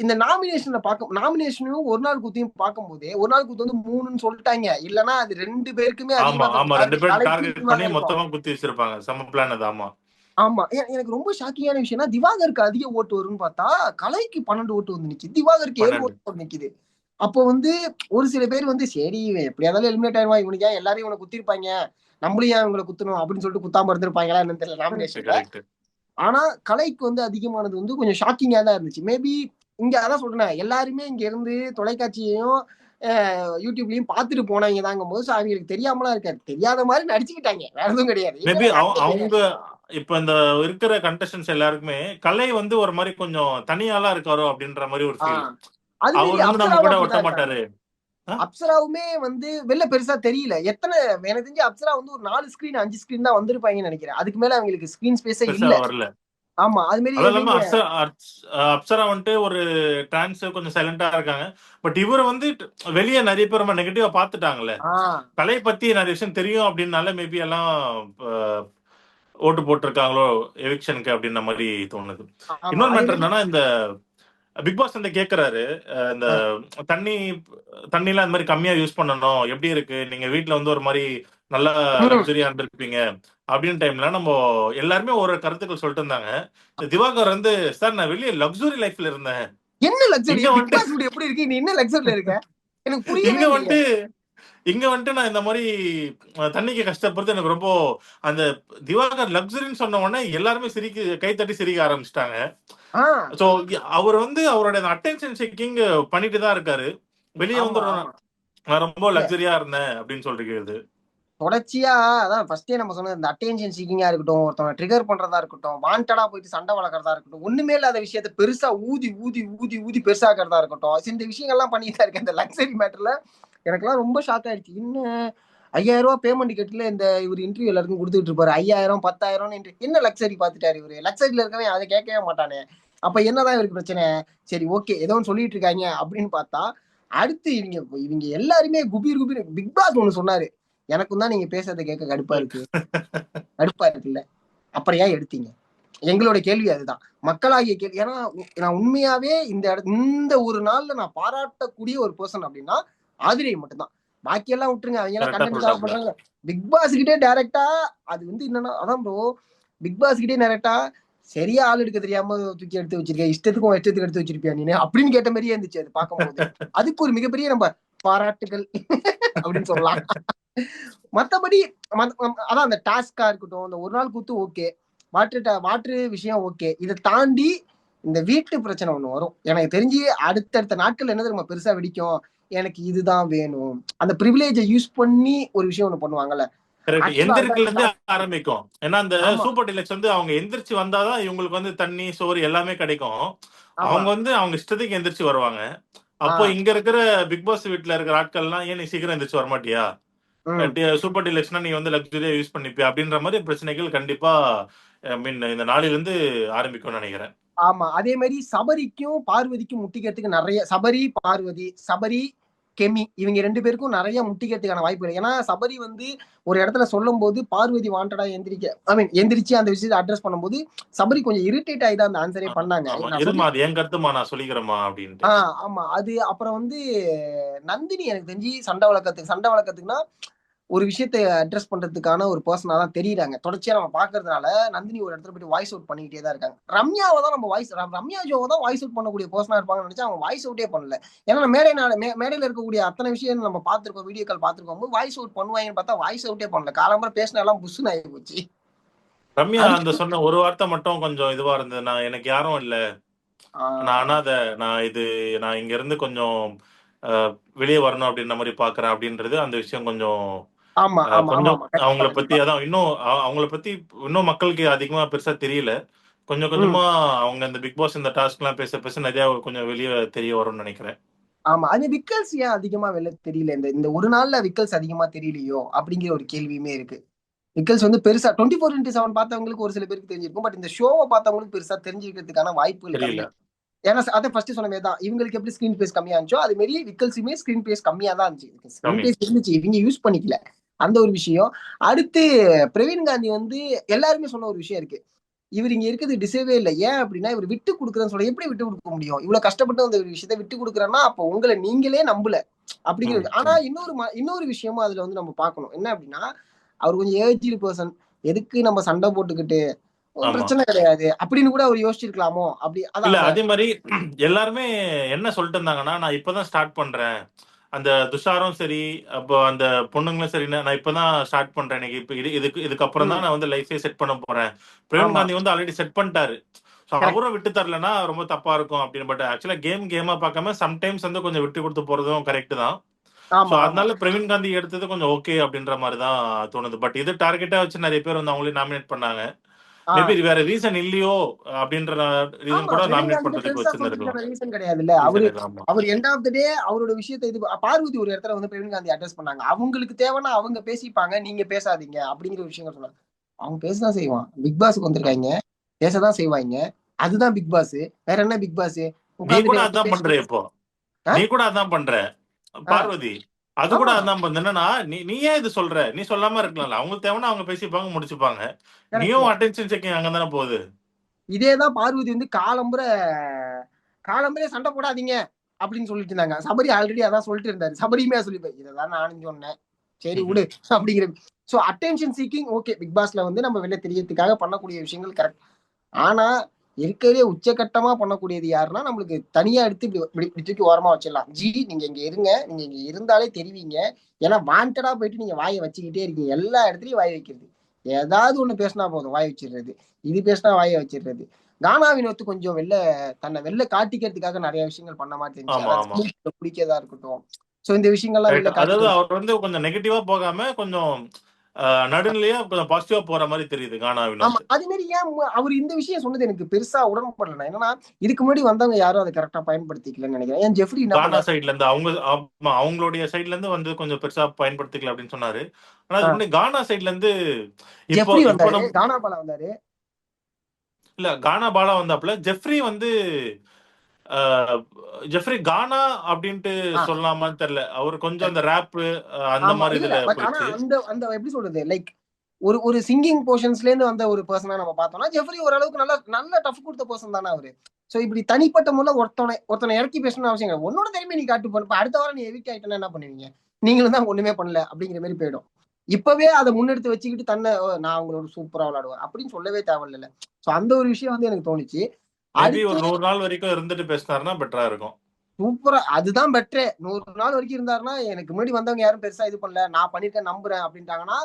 இந்த நாமினேஷனையும் ஒரு நாள் கூத்தையும் பார்க்கும்போதே ஒரு நாள் கூத்து வந்து 3ன்னு சொல்லிட்டாங்க. இல்லைன்னா அது 2 பேருக்குமே ஆமா, அதிகமா தான் ஆமா. 2 பேரும் கலைக்கு டார்கெட் பண்ணி அதிகமாக இருக்கும். மொத்தமா குத்தி வச்சிருப்பாங்க. செம்ம பிளான் அது. ஆமா. ஆமா. எனக்கு ரொம்ப ஷாக்கிங்கான விஷயம்னா திவாகருக்கு அதிக ஓட்டு வரும்னு பார்த்தா கலைக்கு 12 ஓட்டு வந்து நிக்குது. திவாகருக்கு 7 12. ஓட்டு நிக்குது. அப்போ வந்து ஒரு சில பேர் வந்து சரி இவன் எப்படியா இருந்தாலும் எலிமினேட் ஆயிடுவான், இவனுக்கு ஏன் எல்லாரையும் இவனை குத்திருப்பாங்க, நம்மளும் ஏன் இவங்களை குத்தணும் அப்படின்னு சொல்லிட்டு குத்தாம இருந்திருப்பாங்களா என்னன்னு தெரியல நாமினேஷன்ல. கரெக்ட். ஆனா கலைக்கு வந்து அதிகமானது வந்து கொஞ்சம் ஷாக்கிங்கா தான் இருந்துச்சு. மேபி இங்க அதான் சொல்றேன், எல்லாருமே இங்க இருந்து தொலைக்காட்சியையும் யூடியூப்லயும் பார்த்துட்டு போனவங்க தாங்கும் போது அவங்களுக்கு தெரியாமலாம் இருக்காது. தெரியாத மாதிரி நடிச்சுக்கிட்டாங்க, வேற எதுவும் கிடையாது. மேபி இல்லைன்னா கதையே அவங்க தெரியாது. இப்ப இந்த இருக்கிற கண்டஸ்டன்ஸ் எல்லாருக்குமே கலை வந்து ஒரு மாதிரி கொஞ்சம் தனியாளா இருக்காரோ அப்படின்ற மாதிரி ஒரு ஃபீல். ஆஹ் அது மாரி அவர் வந்து நம்ம அப்சராவும் கூட ஒட்ட அப்படிதான் இருக்காங்க. மாட்டாரு. ஆ? அப்சராவுமே வந்து வெளில பெருசா தெரியல. எனக்கு தெரிஞ்சு அப்சரா வந்து ஒரு 4 ஸ்கிரீன் 5 ஸ்கிரீன் தான் வந்திருப்பாங்கன்னு நினைக்கிறேன். அதுக்கு மேல அவங்களுக்கு ஸ்கிரீன் ஸ்பேஸே பெருசா இல்ல. வரல. ஆமா அது மாதிரி அதுவும் இல்லாம நீங்க அப்சரா வந்துட்டு ஒரு டிரான்ஸ் கொஞ்சம் சைலண்டா இருக்காங்க. பட் இவர் வந்து வெளியே நிறைய பேர் ரொம்ப நெகட்டிவா பாத்துட்டாங்கல்ல. ஆஹ் கலை பத்தி நிறைய விஷயம் தெரியும் அப்படின்னால மேபி எல்லாம் அஹ், ஓட்டு போட்டிருக்காங்களோ எவிக்ஷனுக்கு அப்படின்ற மாதிரி தோணுது. ஆமா இன்னொரு அதே மேட்டர் மாதிரி என்னன்னா, இந்த பிக் பாஸ் வந்து கேக்குறாரு, இந்த தண்ணி தண்ணிலாம் இந்த மாதிரி கம்மியா யூஸ் பண்ணணும், எப்படி இருக்கு நீங்க வீட்ல வந்து ஒரு மாதிரி நல்லா ம். லக்ஸரியா இருந்திருப்பீங்க அப்படின்னு டைம்ல நம்ம எல்லாருமே ஒரு கருத்துக்கள் சொல்லிட்டு இருந்தாங்க. திவாகர் வந்து, சார் நான் வெளியே லக்ஸுரி லைஃப்ல இருந்தேன், என்ன லக்ஸரி இங்க பிக் வந்துட்டு பாஸ் வீடு எப்படி இருக்கு, நீ என்ன லக்ஸரில இருக்க, எனக்கு புரியவே இங்க இல்லையே. வந்துட்டு இங்க வந்துட்டு நான் இந்த மாதிரி தண்ணிக்கு கஷ்டப்படுறது எனக்கு ரொம்ப, அந்த திவாகர் லக்ஸரின்னு சொன்ன உடனே எல்லாருமே கை தட்டி சிரிக்க ஆரம்பிச்சிட்டாங்க. ஆஹ் சோ அவர் வந்து அவருடைய அட்டென்ஷன் சீக்கிங் பண்ணிட்டு தான் இருக்காரு. வெளிய வந்து ஆமா ஆமா நான் ரொம்ப இல்ல லக்ஸரியா இருந்தேன் அப்படின்னு சொல்லிருக்கிறது. தொடர்ச்சியா அதான் ஃபர்ஸ்டே நம்ம சொன்னது இந்த அட்டென்ஷன் சீக்கிங்கா இருக்கட்டும், ஒருத்தவங்க ட்ரிகர் பண்றதா இருக்கட்டும், வாண்டடா போயிட்டு சண்டை வளர்க்கறதா இருக்கட்டும், ஒண்ணுமே இல்லாத விஷயத்த பெருசா ஊதி ஊதி ஊதி ஊதி பெருசாக்கிறதா இருக்கட்டும், இந்த விஷயங்கள்லாம் பண்ணிட்டு தான் இருக்கு. இந்த லக்ஸரி மேட்டர்ல எனக்கெல்லாம் ரொம்ப ஷாக் ஆயிடுச்சு. இன்னும் 5000 பேமெண்ட் கட்டல இந்த இவர் இன்டர்வியூ எல்லாருக்கும் கொடுத்துட்டு இருப்பாரு. 5000 10,000 என்ன லக்ஸரி பார்த்துட்டாரு இவரு. லக்ஸரியில இருக்கவன் அதை கேட்கவே மாட்டானே. அப்ப என்னதான் இவருக்கு பிரச்சனை? சரி ஓகே ஏதோ ஒன்று சொல்லிட்டு இருக்காங்க அப்படின்னு பார்த்தா அடுத்து இவங்க இவங்க எல்லாருமே குபீர் குபீர் பிக் பாஸ் ஒண்ணு சொன்னாரு. எனக்கும் தான் நீங்க பேசுறதை கேட்க கடுப்பா இருக்கு. கடுப்பா இருக்குல்ல, அப்புறம் ஏன் எடுத்தீங்க? எங்களோட கேள்வி அதுதான். மக்களாகிய கேள்வி. ஏன்னா நான் உண்மையாவே இந்த ஒரு நாள்ல நான் பாராட்டக்கூடிய ஒரு பர்சன் அப்படின்னா ஆதிரியை மட்டும்தான். பாக்கி எல்லாம் விட்டுருங்க, அவங்க எல்லாம் கரெக்டா கண்டென்ட்காக சொல்லிட்டாப்ல. பண்றாங்க. பிக் பாஸ் கிட்டே டைரக்டா அது வந்து என்னன்னா அதான் ப்ரோ, பிக் பாஸ் கிட்டே டைரக்டா சரியா ஆள் எடுக்க தெரியாம தூக்கி எடுத்து வச்சிருக்க, இஷ்டத்துக்கும் இஷ்டத்துக்கு எடுத்து வச்சிருப்பியா நீ அப்படின்னு கேட்ட மாதிரியே இருந்துச்சு அது பார்க்கும்போது. அதுக்கு ஒரு மிகப்பெரிய நம்ம பாராட்டுகள் அப்படின்னு சொல்லலாம். மத்தபடி அதான் அந்த டாஸ்கா இருக்கட்டும், அந்த ஒரு நாள் கூத்து ஓகே. மாற்று விஷயம் ஓகே. இதை தாண்டி இந்த வீட்டு பிரச்சனை ஒண்ணு வரும். எனக்கு தெரிஞ்சு அடுத்தடுத்த நாட்கள் என்ன தெரியுமா பெருசா வெடிக்கும். எனக்கு இதுதான் வேணும். அந்த பிரிவிலேஜை யூஸ் பண்ணி ஒரு விஷயம் ஒண்ணு பண்ணுவாங்கல்ல. கரெக்ட். ஆக்சுவலா எந்திரிக்கல இருந்து அதுதான். ஆரம்பிக்கும். ஏன்னா அந்த ஆமா சூப்பர் டீலக்ஸ் வந்து அவங்க எந்திரிச்சு வந்தாதான் இவங்களுக்கு வந்து தண்ணி சோறு எல்லாமே கிடைக்கும். ஆமா அவங்க வந்து அவங்க இஷ்டத்துக்கு எந்திரிச்சு வருவாங்க. அப்போ ஆஹ் இங்க இருக்கிற பிக் பாஸ் வீட்ல இருக்கிற ஆட்கள்லாம் ஏன் நீ சீக்கிரம் எந்திரிச்சு வரமாட்டியா, உம் சூப்பர் டீலக்ஸ்னா நீ வந்து லக்ஸுரியா யூஸ் பண்ணிப்பியா அப்படின்ற மாதிரி பிரச்சனைகள் கண்டிப்பா ஐ மீன் இந்த நாளில இருந்து ஆரம்பிக்கும்னு நினைக்கிறேன். ஆமா அதே மாதிரி சபரிக்கும் பார்வதிக்கும் முட்டிக்கிறதுக்கு நிறைய சபரி கெமி இவங்க 2 பேருக்கும் நிறைய முட்டிக்கிறதுக்கான வாய்ப்பு இருக்கு. ஏன்னா சபரி வந்து ஒரு இடத்துல சொல்லும் போது பார்வதி வாண்டடா எந்திரிச்சு அந்த விஷயத்தை அட்ரஸ் பண்ணும்போது சபரி கொஞ்சம் இரிட்டேட் ஆகி தான் அந்த ஆன்சரே பண்ணாங்க. ஆமா, நான் இருமா சொல்லி அது என் கருத்துமா, நான் சொல்லிக்கிறேமா அப்படின்ட்டு. ஆமா அது அப்புறம் வந்து நந்தினி எனக்கு தெரிஞ்சு சண்டை வழக்கத்துக்குன்னா ஒரு விஷயத்தை அட்ரஸ் பண்றதுக்கான ஒரு பர்சனா தான் தெரியுறாங்க. தொடர்ச்சியா நம்ம பாக்குறதுனால நந்தினி ஒரு இடத்துல போயிட்டு வாய்ஸ் அவுட் பண்ணிக்கிட்டே தான் இருக்காங்க. ரம்யாவை தான் நம்ம ரம்யா ஜோவை தான் வாய்ஸ் அவுட் பண்ணக்கூடிய பர்சனா இருப்பாங்கன்னு நினைச்சா அவங்க வாய்ஸ் அவுட்டே பண்ணல. ஏன்னா மேடையில இருக்கக்கூடிய அத்தனை விஷயம் நம்ம பார்த்திருக்கோம், வீடியோ கால் பார்த்திருக்கோம். வாய்ஸ் அவுட் பண்ணுவாங்கன்னு பார்த்தா வாய்ஸ் அவுட்டே பண்ணல. காலம்பரம் பேசினா எல்லாம் புஷ்னு ஆகி போச்சு. ரம்யா அந்த அதுக்கு சொன்ன ஒரு வார்த்தை மட்டும் கொஞ்சம் இதுவா இருந்தது. நான் எனக்கு யாரும் இல்ல, நான் ஆஹ் அனாதை, நான் இங்க இருந்து கொஞ்சம் அஹ், வெளியே வரணும் அப்படின்ற மாதிரி பாக்குறேன் அப்படின்றது அந்த விஷயம் கொஞ்சம் ஆமா ஆமா ஆமா கொஞ்சம் ஆமா கண்டிப்பா அவங்கள பத்தி கண்டிப்பா. அதான் இன்னும் அவங்கள பத்தி இன்னும் மக்களுக்கு அதிகமா பெருசா தெரியல. கொஞ்சம் ம் கொஞ்சமா அவங்க இந்த பிக் பாஸ் இந்த டாஸ்க் எல்லாம் பேச பேச நிறைய கொஞ்சம் வெளியே தெரிய வரும்னு நினைக்கிறேன். ஆமா அது விக்கல்ஸ் ஏன் அதிகமா வெளில தெரியல, இந்த இந்த ஒரு நாள்ல விக்கல்ஸ் அதிகமா தெரியலையோ அப்படிங்கிற ஒரு கேள்வியுமே இருக்கு. விக்கல்ஸ் வந்து பெருசா 24x7 பார்த்தவங்களுக்கு ஒரு சில பேருக்கு தெரிஞ்சிருக்கும். பட் இந்த ஷோவை பார்த்தவங்களுக்கு பெருசா தெரிஞ்சிருக்கிறதுக்கான வாய்ப்புகள் தெரியல. கம்மி. ஏன்னா அதை ஃபர்ஸ்ட் சொன்ன மாதிரி தான் இவங்களுக்கு எப்படி ஸ்கிரீன் பேஸ் கம்மியா இருந்துச்சோ அது மாதிரி விக்கல்ஸுமே ஸ்கிரீன் பேஸ் கம்மியா தான் இருந்துச்சு. ஸ்கிரீன் கம்மி. பேஸ் இருந்துச்சு, இவங்க யூஸ் பண்ணிக்கல. அந்த ஒரு விஷயம். அடுத்து பிரவீன் காந்தி வந்து எல்லாருமே சொன்ன ஒரு விஷயம் இருக்கு. இவர் இங்க இருக்கிறது டிசேவே இல்லை. ஏன் அப்படின்னா இவர் விட்டு கொடுக்குறேன்னு சொல்ல எப்படி விட்டு கொடுக்க முடியும்? இவ்வளவு கஷ்டப்பட்டு அந்த ஒரு விஷயத்த விட்டு கொடுக்குறேன்னா அப்போ உங்களை நீங்களே நம்பல ம், அப்படிங்கிறது. ஆனா ம். இன்னொரு விஷயமும் அதுல வந்து நம்ம பார்க்கணும். என்ன அப்படின்னா அவர் கொஞ்சம் ஏஜ்டு பர்சன். எதுக்கு நம்ம சண்டை போட்டுக்கிட்டு ஒன்றும் ஆமா. பிரச்சனை கிடையாது அப்படின்னு கூட அவர் யோசிச்சிருக்கலாமோ அப்படி அதான் இல்ல அந்த அதே மாதிரி எல்லாருமே என்ன சொல்லிட்டு இருந்தாங்கன்னா, நான் இப்பதான் ஸ்டார்ட் பண்றேன். அந்த துஷாரும் சரி, அப்போ அந்த பொண்ணுங்களும் சரி, நான் இப்பதான் ஸ்டார்ட் பண்றேன். எனக்கு இப்ப இதுக்கப்புறம் தான் ம், நான் வந்து லைஃபே செட் பண்ண போறேன். பிரவீன் ஆமா காந்தி வந்து ஆல்ரெடி செட் பண்ணிட்டாரு. So correct. அவரும் விட்டு தரலன்னா ரொம்ப தப்பா இருக்கும் அப்படின்னு. பட் ஆக்சுவலா கேமா பார்க்காம சம்டைம்ஸ் வந்து கொஞ்சம் விட்டு கொடுத்து போறதும் கரெக்ட் தான். ஸோ ஆமா ஆமா அதனால பிரவீன் காந்தி எடுத்தது கொஞ்சம் ஓகே அப்படின்ற மாதிரி தான் தோணுது. பட் இது டார்கெட்டா வச்சு நிறைய பேர் வந்து அவங்களே நாமினேட் பண்ணாங்க. மேபி ஆஹ் வேற ரீசன் இல்லையோ அப்படின்ற ரீசன் ஆமா கூட பிரவீன் நாமினேட் காந்திக்கு பண்றதுக்கு பெருசா வச்சிருந்திருக்கலாம். சொல்றதுக்கான ரீசன் கிடையாதுல்ல. ரீசன் இல்ல. ஆமா. அவர் எண்ட் ஆஃப் த டே அவரோட விஷயத்தை இது பார்வதி ஒரு இடத்துல வந்து பிரவீன் காந்தி அட்ரஸ் பண்ணாங்க. அவங்களுக்கு தேவைன்னா அவங்க பேசிப்பாங்க, நீங்க பேசாதீங்க அப்படிங்கிற விஷயங்கள் சொன்னாங்க. அவங்க பேசதான் செய்வான். பிக் பாஸ்க்கு ஆமா. வந்திருக்காங்க, பேசதான் செய்வாங்க. அதுதான் பிக் பாஸ். வேற என்ன பிக் பாஸ்? நீ கூட உட்காந்துட்டு அதான் பண்ற பேசிட்டு இப்போ. ஆ? நீ கூட அதான் பண்ற. ஆ, பார்வதி. அது கூட ஆமா அதான் பண்ணுது. என்னன்னா, நீ ஏன் இது சொல்ற? நீ சொல்லாம இருக்கலாம்ல. அவங்களுக்கு தேவைன்னா அவங்க பேசிப்பாங்க, முடிச்சுப்பாங்க. கரெக்ட். நீயும் அட்டென்ஷன் செக்கிங் அங்க தானே போகுது. இதேதான் பார்வதி வந்து காலம்புற சண்டை போடாதீங்க அப்படின்னு சொல்லிட்டு இருந்தாங்க. சபரி ஆல்ரெடி அதான் சொல்லிட்டு இருந்தாரு. சபரியுமே சொல்லிப்பாரு, இதான் நானும் சொன்னேன், சரி விடு அப்படிங்கிற. So attention seeking okay, big பாஸ்ல வந்து நம்ம வெளில தெரியறதுக்காக பண்ணக்கூடிய விஷயங்கள் கரெக்ட். ஆனா இருக்கிறதே உச்சகட்டமா பண்ணக்கூடியது யாருன்னா நம்மளுக்கு தனியா எடுத்து இப்படி தூக்கி ஓரமா வச்சிடலாம். நீங்க இங்க இருங்க, நீங்க இங்க இருந்தாலே தெரிவிங்க. ஏன்னா வாண்டடா போயிட்டு நீங்க வாயை வச்சுக்கிட்டே இருக்கீங்க, எல்லா இடத்துலயும் வாய் வைக்கிறது. ஏதாவது ஒண்ணு பேசினா போதும் வாய் வச்சிடுறது, இது பேசினா வாயை வச்சிடுறது. கானா வினோத் கொஞ்சம் தன்னை வெளில காட்டிக்கிறதுக்காக நிறைய விஷயங்கள் பண்ண மாதிரி இருந்துச்சு. ஆமா, அதாவது ஆமா. ஸ்கூல் பிடிக்கதா இருக்கட்டும். சோ இந்த விஷயங்கள்லாம் கரெக்ட். வெளில அதாவது காட்டிக்கிறது. அவர் வந்து கொஞ்சம் நெகட்டிவா போகாம, கொஞ்சம் நடுநிலையா கொஞ்சம் பாசிட்டிவா போற மாரி தெரியுது கானா ஆமா வினோத். அது மாதிரி ஏன் அவர் இந்த விஷயம் சொன்னது எனக்கு பெருசா உடன்படல. என்னன்னா இதுக்கு முன்னாடி வந்தவங்க யாரும் அதை கரெக்டா பயன்படுத்திக்கலன்னு நினைக்கிறேன். ஏன் ஜெஃப்ரி என்ன கானா பண்ணாரு? சைடுல இருந்து அவங்க ஆமா அவங்களுடைய சைடுல இருந்து வந்து கொஞ்சம் பெருசா பயன்படுத்திக்கல அப்படின்னு சொன்னாரு. ஆனா ஆ, அதுக்கு முன்னாடி கானா சைடுல இருந்து இப்போ ஜெஃப்ரி இப்போ வந்தாரு, கானா பாலா வந்தாரு. இல்ல கானா பாலா வந்தாப்புல. ஜெஃப்ரி வந்து அஹ், ஜெஃப்ரி கானா அப்படின்ட்டு ஆ, சொல்லலாமான்னு தெரியல. அவர் கொஞ்சம் அந்த ரேப் அந்த ஆமா மாதிரி இல்ல இல்ல இதுல பட் ஆனா போயிடுச்சு. அந்த அந்த எப்படி சொல்றது, லைக் ஒரு ஒரு சிங்கிங் போர்ஷன்ஸ்ல இருந்து வந்த ஒரு பர்சனா நம்ம பார்த்தோம்னா ஜெஃப்ரி ஓரளவுக்கு நல்ல நல்ல டஃப் கொடுத்த பர்சன் தானே அவரு. சோ இப்படி தனிப்பட்ட முறையில் ஒருத்தனை இறக்கி பேசணும்னு அவசியம் கிடையாது. உன்னோட திறமையை நீ காட்டு பண்ண. அடுத்த வாரம் நீ எவிக்ட் ஆயிட்டனா என்ன பண்ணுவீங்க? நீங்களும் தான் ஒண்ணுமே பண்ணல அப்படிங்கிற மாதிரி போயிடும். இப்பவே அதை முன்னெடுத்து வச்சுக்கிட்டு தன்னை நான் அவங்களோட சூப்பரா விளையாடுவேன் அப்படின்னு சொல்லவே தேவையில்ல. சோ அந்த ஒரு விஷயம் வந்து எனக்கு தோணுச்சு. மேபி அடுத்து ஒரு 100 நாள் வரைக்கும் இருந்துட்டு பேசினாருன்னா பெட்டரா இருக்கும். சூப்பரா அதுதான் பெட்டரே. 100 நாள் வரைக்கும் இருந்தாருன்னா எனக்கு முன்னாடி வந்தவங்க யாரும் பெருசா இது பண்ணல, நான் பண்ணிருக்கேன் நம்புறேன் அப்படின்ட்டாங்கன்னா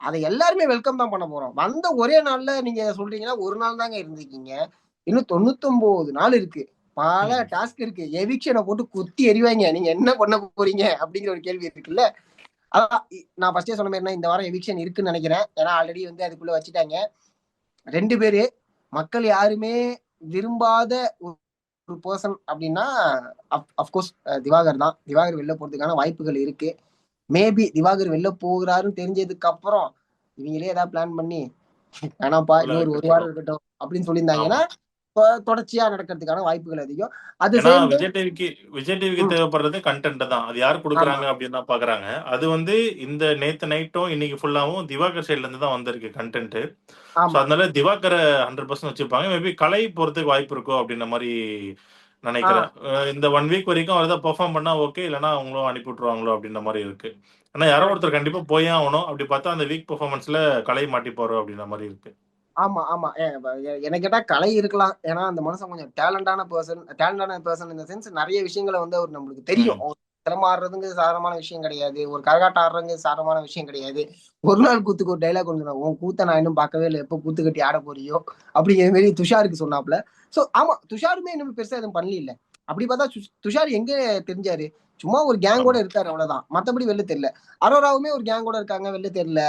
அதை எல்லாருமே வெல்கம் தான் பண்ண போறோம். வந்த ஒரே நாள்ல நீங்க சொல்றீங்கன்னா ஒரு நாள் தாங்க இருந்திருக்கீங்க. இன்னும் 99 நாள் இருக்கு. பல டாஸ்க் இருக்கு. எவிக்ஷனை போட்டு குத்தி எறிவாங்க. நீங்க என்ன பண்ண போறீங்க அப்படிங்கிற ஒரு கேள்வி இருக்குல்ல. அதான் நான் ஃபர்ஸ்டே சொன்ன மாதிரி இந்த வாரம் எவிக்ஷன் இருக்குன்னு நினைக்கிறேன். ஏன்னா ஆல்ரெடி வந்து அதுக்குள்ள வச்சுட்டாங்க 2 பேரு. மக்கள் யாருமே விரும்பாத ஒரு பர்சன் அப்படின்னா அப்கோர்ஸ் திவாகர் தான். திவாகர் வெளில போறதுக்கான வாய்ப்புகள் இருக்கு. மேபி திவாகர் வெளில போகிறாருன்னு தெரிஞ்சதுக்கு அப்புறம் இவங்களே ஏதாவது பிளான் பண்ணி வேணாம்ப்பா உள்ள இன்னொரு ஒரு வாரம் வைக்கப்படும். இருக்கட்டும் அப்படின்னு சொல்லியிருந்தாங்கன்னா ஆமா. தொடர்ச்சியா நடக்கிறதுக்கான வாய்ப்புகள் அதிகம். அது ஏன்னா சேம் டைம் விஜய் டிவிக்கு தேவைப்படுறது கண்டென்ட் தான். அது யார் ஆமா குடுக்குறாங்க அப்படின்னு தான் பாக்குறாங்க. அது வந்து இந்த நேத்து நைட்டும் இன்னைக்கு ஃபுல்லாவும் திவாகர் சைடுல இருந்து தான் வந்திருக்கு கண்டென்ட். ஸோ ஆமா அதனால திவாகரை 100% வச்சிருப்பாங்க. மேபி கலை போறதுக்கு வாய்ப்பு இருக்கோ அப்படின்ற மாதிரி நினைக்கிறேன். ஆஹ் இந்த 1 வீக் வரைக்கும் அவர் தான் பெர்ஃபார்ம் பண்ணா ஓகே, இல்லைன்னா அவங்களும் அனுப்பி விட்டுருவாங்களோ அப்படின்ற மாதிரி இருக்கு. ஆனா யாரோ கரெக்ட். ஒருத்தர் கண்டிப்பா போயே ஆகணும். அப்படி பார்த்தா அந்த வீக் பெர்ஃபார்மன்ஸ்ல கலை மாட்டி போறோம் அப்படின்ற மாதிரி இருக்கு. ஆமா ஆமா எனக்கு கேட்டா கலை இருக்கலாம். ஏன்னா அந்த மனுஷன் கொஞ்சம் டேலண்டான பர்சன் இந்த சென்ஸ் நிறைய விஷயங்களை வந்து அவர் நம்மளுக்கு தெரியும். ம். சிலம்பம் ஆடுறதுங்கிறது சாதாரணமான விஷயம் கிடையாது. ஒரு கரகாட்டம் ஆடுறதுங்கிறது சாதாரணமான விஷயம் கிடையாது. ஒரு நாள் கூத்துக்கு ஒரு டைலாக் ஒன்று சொன்னான், உன் கூத்த நான் இன்னும் பார்க்கவே இல்லை, எப்போ கூத்து கட்டி ஆட போறியோ அப்படிங்கிற மாதிரி துஷாருக்கு சொன்னாப்ல. சோ ஆமா துஷாருமே இன்னும் பெருசா எதுவும் பண்ணல. இல்ல அப்படி பார்த்தா துஷார் எங்க தெரிஞ்சாரு? சும்மா ஒரு கேங்கோட ஆமா. இருக்காரு அவ்வளவுதான். மத்தபடி வெளில தெரியல. அரோராவுமே ஒரு கேங்கோட இருக்காங்க, வெளில தெரியல.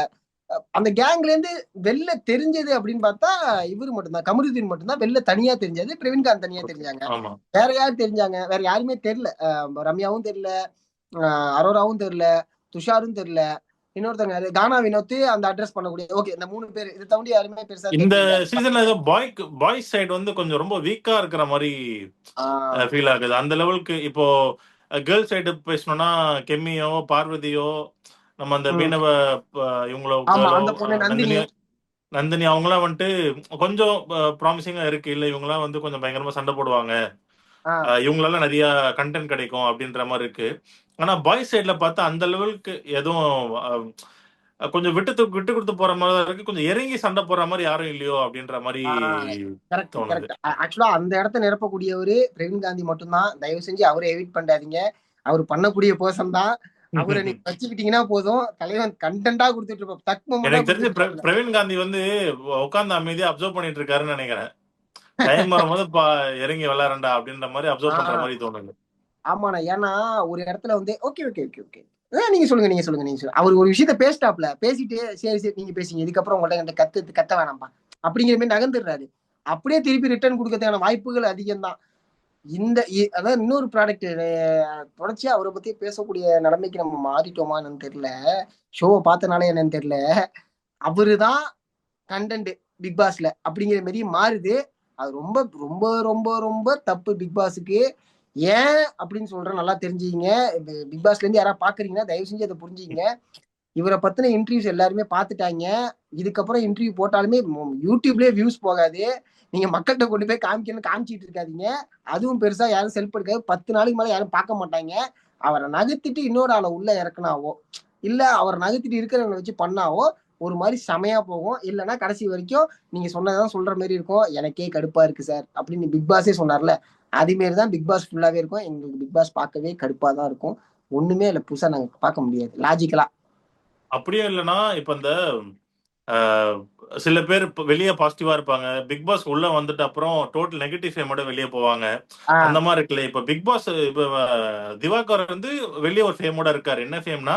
அந்த கேங்ல இருந்து வெளில தெரிஞ்சது அப்படின்னு பார்த்தா இவரு மட்டும்தான், கமருதீன் மட்டும்தான் வெளில தனியா தெரிஞ்சது. பிரவீன்காந்த் தனியா ஓகே. தெரிஞ்சாங்க. ஆமா. வேற யார் தெரிஞ்சாங்க? வேற யாருமே தெரியல. ரம்யாவும் தெரியல, அரோராவும் தெரியல, துஷாரும் தெரியல. இன்னொருத்தங்க யாரு? கானா வினோத் அந்த அட்ரஸ் பண்ணக்கூடிய. ஓகே இந்த 3 பேர் இதை தவிர யாருமே பெருசா இந்த தெரியல. சீசன்ல ஏதோ பாய்ஸ் சைடு வந்து கொஞ்சம் ரொம்ப வீக்கா இருக்கிற மாதிரி ஆஹ் ஃபீல் ஆகுது. அந்த லெவலுக்கு இப்போ கேர்ள்ஸ் சைடு பேசணும்னா கெம்மியோ, பார்வதியோ, நம்ம அந்த உம் மீனவ இவங்களோ ஆமா கேர்ளோ, அந்த பொண்ணு நந்தினி. நந்தினி நந்தினி அவங்களாம் வந்துட்டு கொஞ்சம் ப்ராமிசிங்கா இருக்கு. இல்ல இவங்கலாம் வந்து கொஞ்சம் பயங்கரமா சண்டை போடுவாங்க. ஆஹ் இவங்களால நிறைய கண்டென்ட் கிடைக்கும் அப்படின்ற மாதிரி இருக்கு. ஆனா பாய்ஸ் சைடுல பார்த்தா அந்த லெவலுக்கு எதுவும் கொஞ்சம் விட்டு கொடுத்து போற மாதிரி தான் இருக்கு. கொஞ்சம் இறங்கி சண்டை போடுற மாதிரி யாரும் இல்லையோ அப்படின்ற மாதிரி கரெக்ட் தோணுது. கரெக்ட். ஆக்சுவலா அந்த இடத்த நிரப்பக்கூடியவரு பிரவீன் காந்தி மட்டும்தான். தயவு செஞ்சு அவரை எவிட் பண்ணாதீங்க. அவர் பண்ணக்கூடிய பர்சன் தான். அவரை நீங்க வச்சுக்கிட்டீங்கன்னா போதும், தலைவன் கண்டென்ட்டா கொடுத்துட்டு இருப்போம், தக் மொமெண்டா எனக்கு தெரிஞ்சு கொடுத்துட்டு இருப்பாப்ல. பிரவீன் காந்தி வந்து உட்கார்ந்து அமைதியா அப்சர்வ் பண்ணிட்டு இருக்காருன்னு நினைக்கிறேன். டைம் வரும்போது இறங்கி விளையாடண்டா அப்படின்ற மாதிரி அப்சர்வ் பண்ற ஆஹ் மாதிரி தோணுது. ஆமாண்ணா. ஏன்னா ஒரு இடத்துல வந்து ஓகே ஓகே ஓகே ஓகே நீங்க சொல்லுங்க நீங்க சொல்லுங்க நீங்க சொல்லுங்க. அவர் ஒரு விஷயத்த பேசிட்டாப்ல, பேசிட்டு சரி சரி நீங்க பேசிங்க, இதுக்கப்புறம் உங்கள்ட்ட என்கிட்ட கத்த வேணாம்ப்பா அப்படிங்கிற மாதிரி நகர்ந்துடுறாரு. அப்படியே திருப்பி ரிட்டர்ன் கொடுக்கறதுக்கான வாய்ப்புகள் அதிகம் தான். அதாவது இன்னொரு ப்ராடக்ட் தொடர்ச்சியா அவரை பத்தி பேசக்கூடிய நிலைமைக்கு நம்ம மாறிட்டோமான்னு தெரியல. ஷோவை பார்த்தனாலே என்னன்னு தெரியல. அவருதான் கண்டென்ட் பிக் பாஸ்ல அப்படிங்கிற மாதிரி மாறுது. அது ரொம்ப ரொம்ப ரொம்ப ரொம்ப தப்பு பிக் பாஸுக்கு. ஏன் அப்படின்னு சொல்றேன், நல்லா தெரிஞ்சுக்கிங்க. பிக் பாஸ்ல இருந்து யாராவது பாக்குறீங்கன்னா தயவு செஞ்சு அதை புரிஞ்சுக்கிங்க. இவரை பத்தின இன்டர்வியூஸ் எல்லாருமே பார்த்துட்டாங்க. இதுக்கப்புறம் இன்டர்வியூ போட்டாலுமே யூடியூப்லயே வியூஸ் போகாது. நீங்க மக்கள்கிட்ட கொண்டு போய் காமிக்கணும்னு காமிச்சிட்டு இருக்காதீங்க. அதுவும் பெருசா யாரும் செல்ஃப் எடுக்காது. 10 நாளைக்கு மேல யாரும் பார்க்க மாட்டாங்க. அவரை நகர்த்திட்டு இன்னொரு ஆளை உள்ள இறக்குனாவோ, இல்ல அவரை நகர்த்திட்டு இருக்கிறவங்களை வச்சு பண்ணாவோ ஒரு மாதிரி செமையா போகும். இல்லைன்னா கடைசி வரைக்கும் நீங்க சொன்னதான் சொல்ற மாதிரி இருக்கும். எனக்கே கடுப்பா இருக்கு சார் அப்படின்னு பிக் பாஸே சொன்னார்ல, அது மாரிதான் பிக் பாஸ் ஃபுல்லாவே இருக்கும். எங்களுக்கு பிக் பாஸ் பார்க்கவே கடுப்பா தான் இருக்கும். ஒண்ணுமே இல்ல புதுசா நாங்க பார்க்க முடியாது லாஜிக்கலா. அப்படியே இல்லைன்னா இப்ப இந்த அஹ், சில பேர் இப்ப வெளியே பாசிட்டிவா இருப்பாங்க. பிக் பாஸ் உள்ள வந்துட்டு அப்புறம் டோட்டல் நெகட்டிவ் ஃபேமோட வெளியே போவாங்க. ஆஹ் அந்த மாதிரி இருக்குல்ல. இப்ப பிக் பாஸ் இப்ப திவாகர் வந்து வெளியே ஒரு ஃபேமோட இருக்காரு. என்ன ஃபேம்னா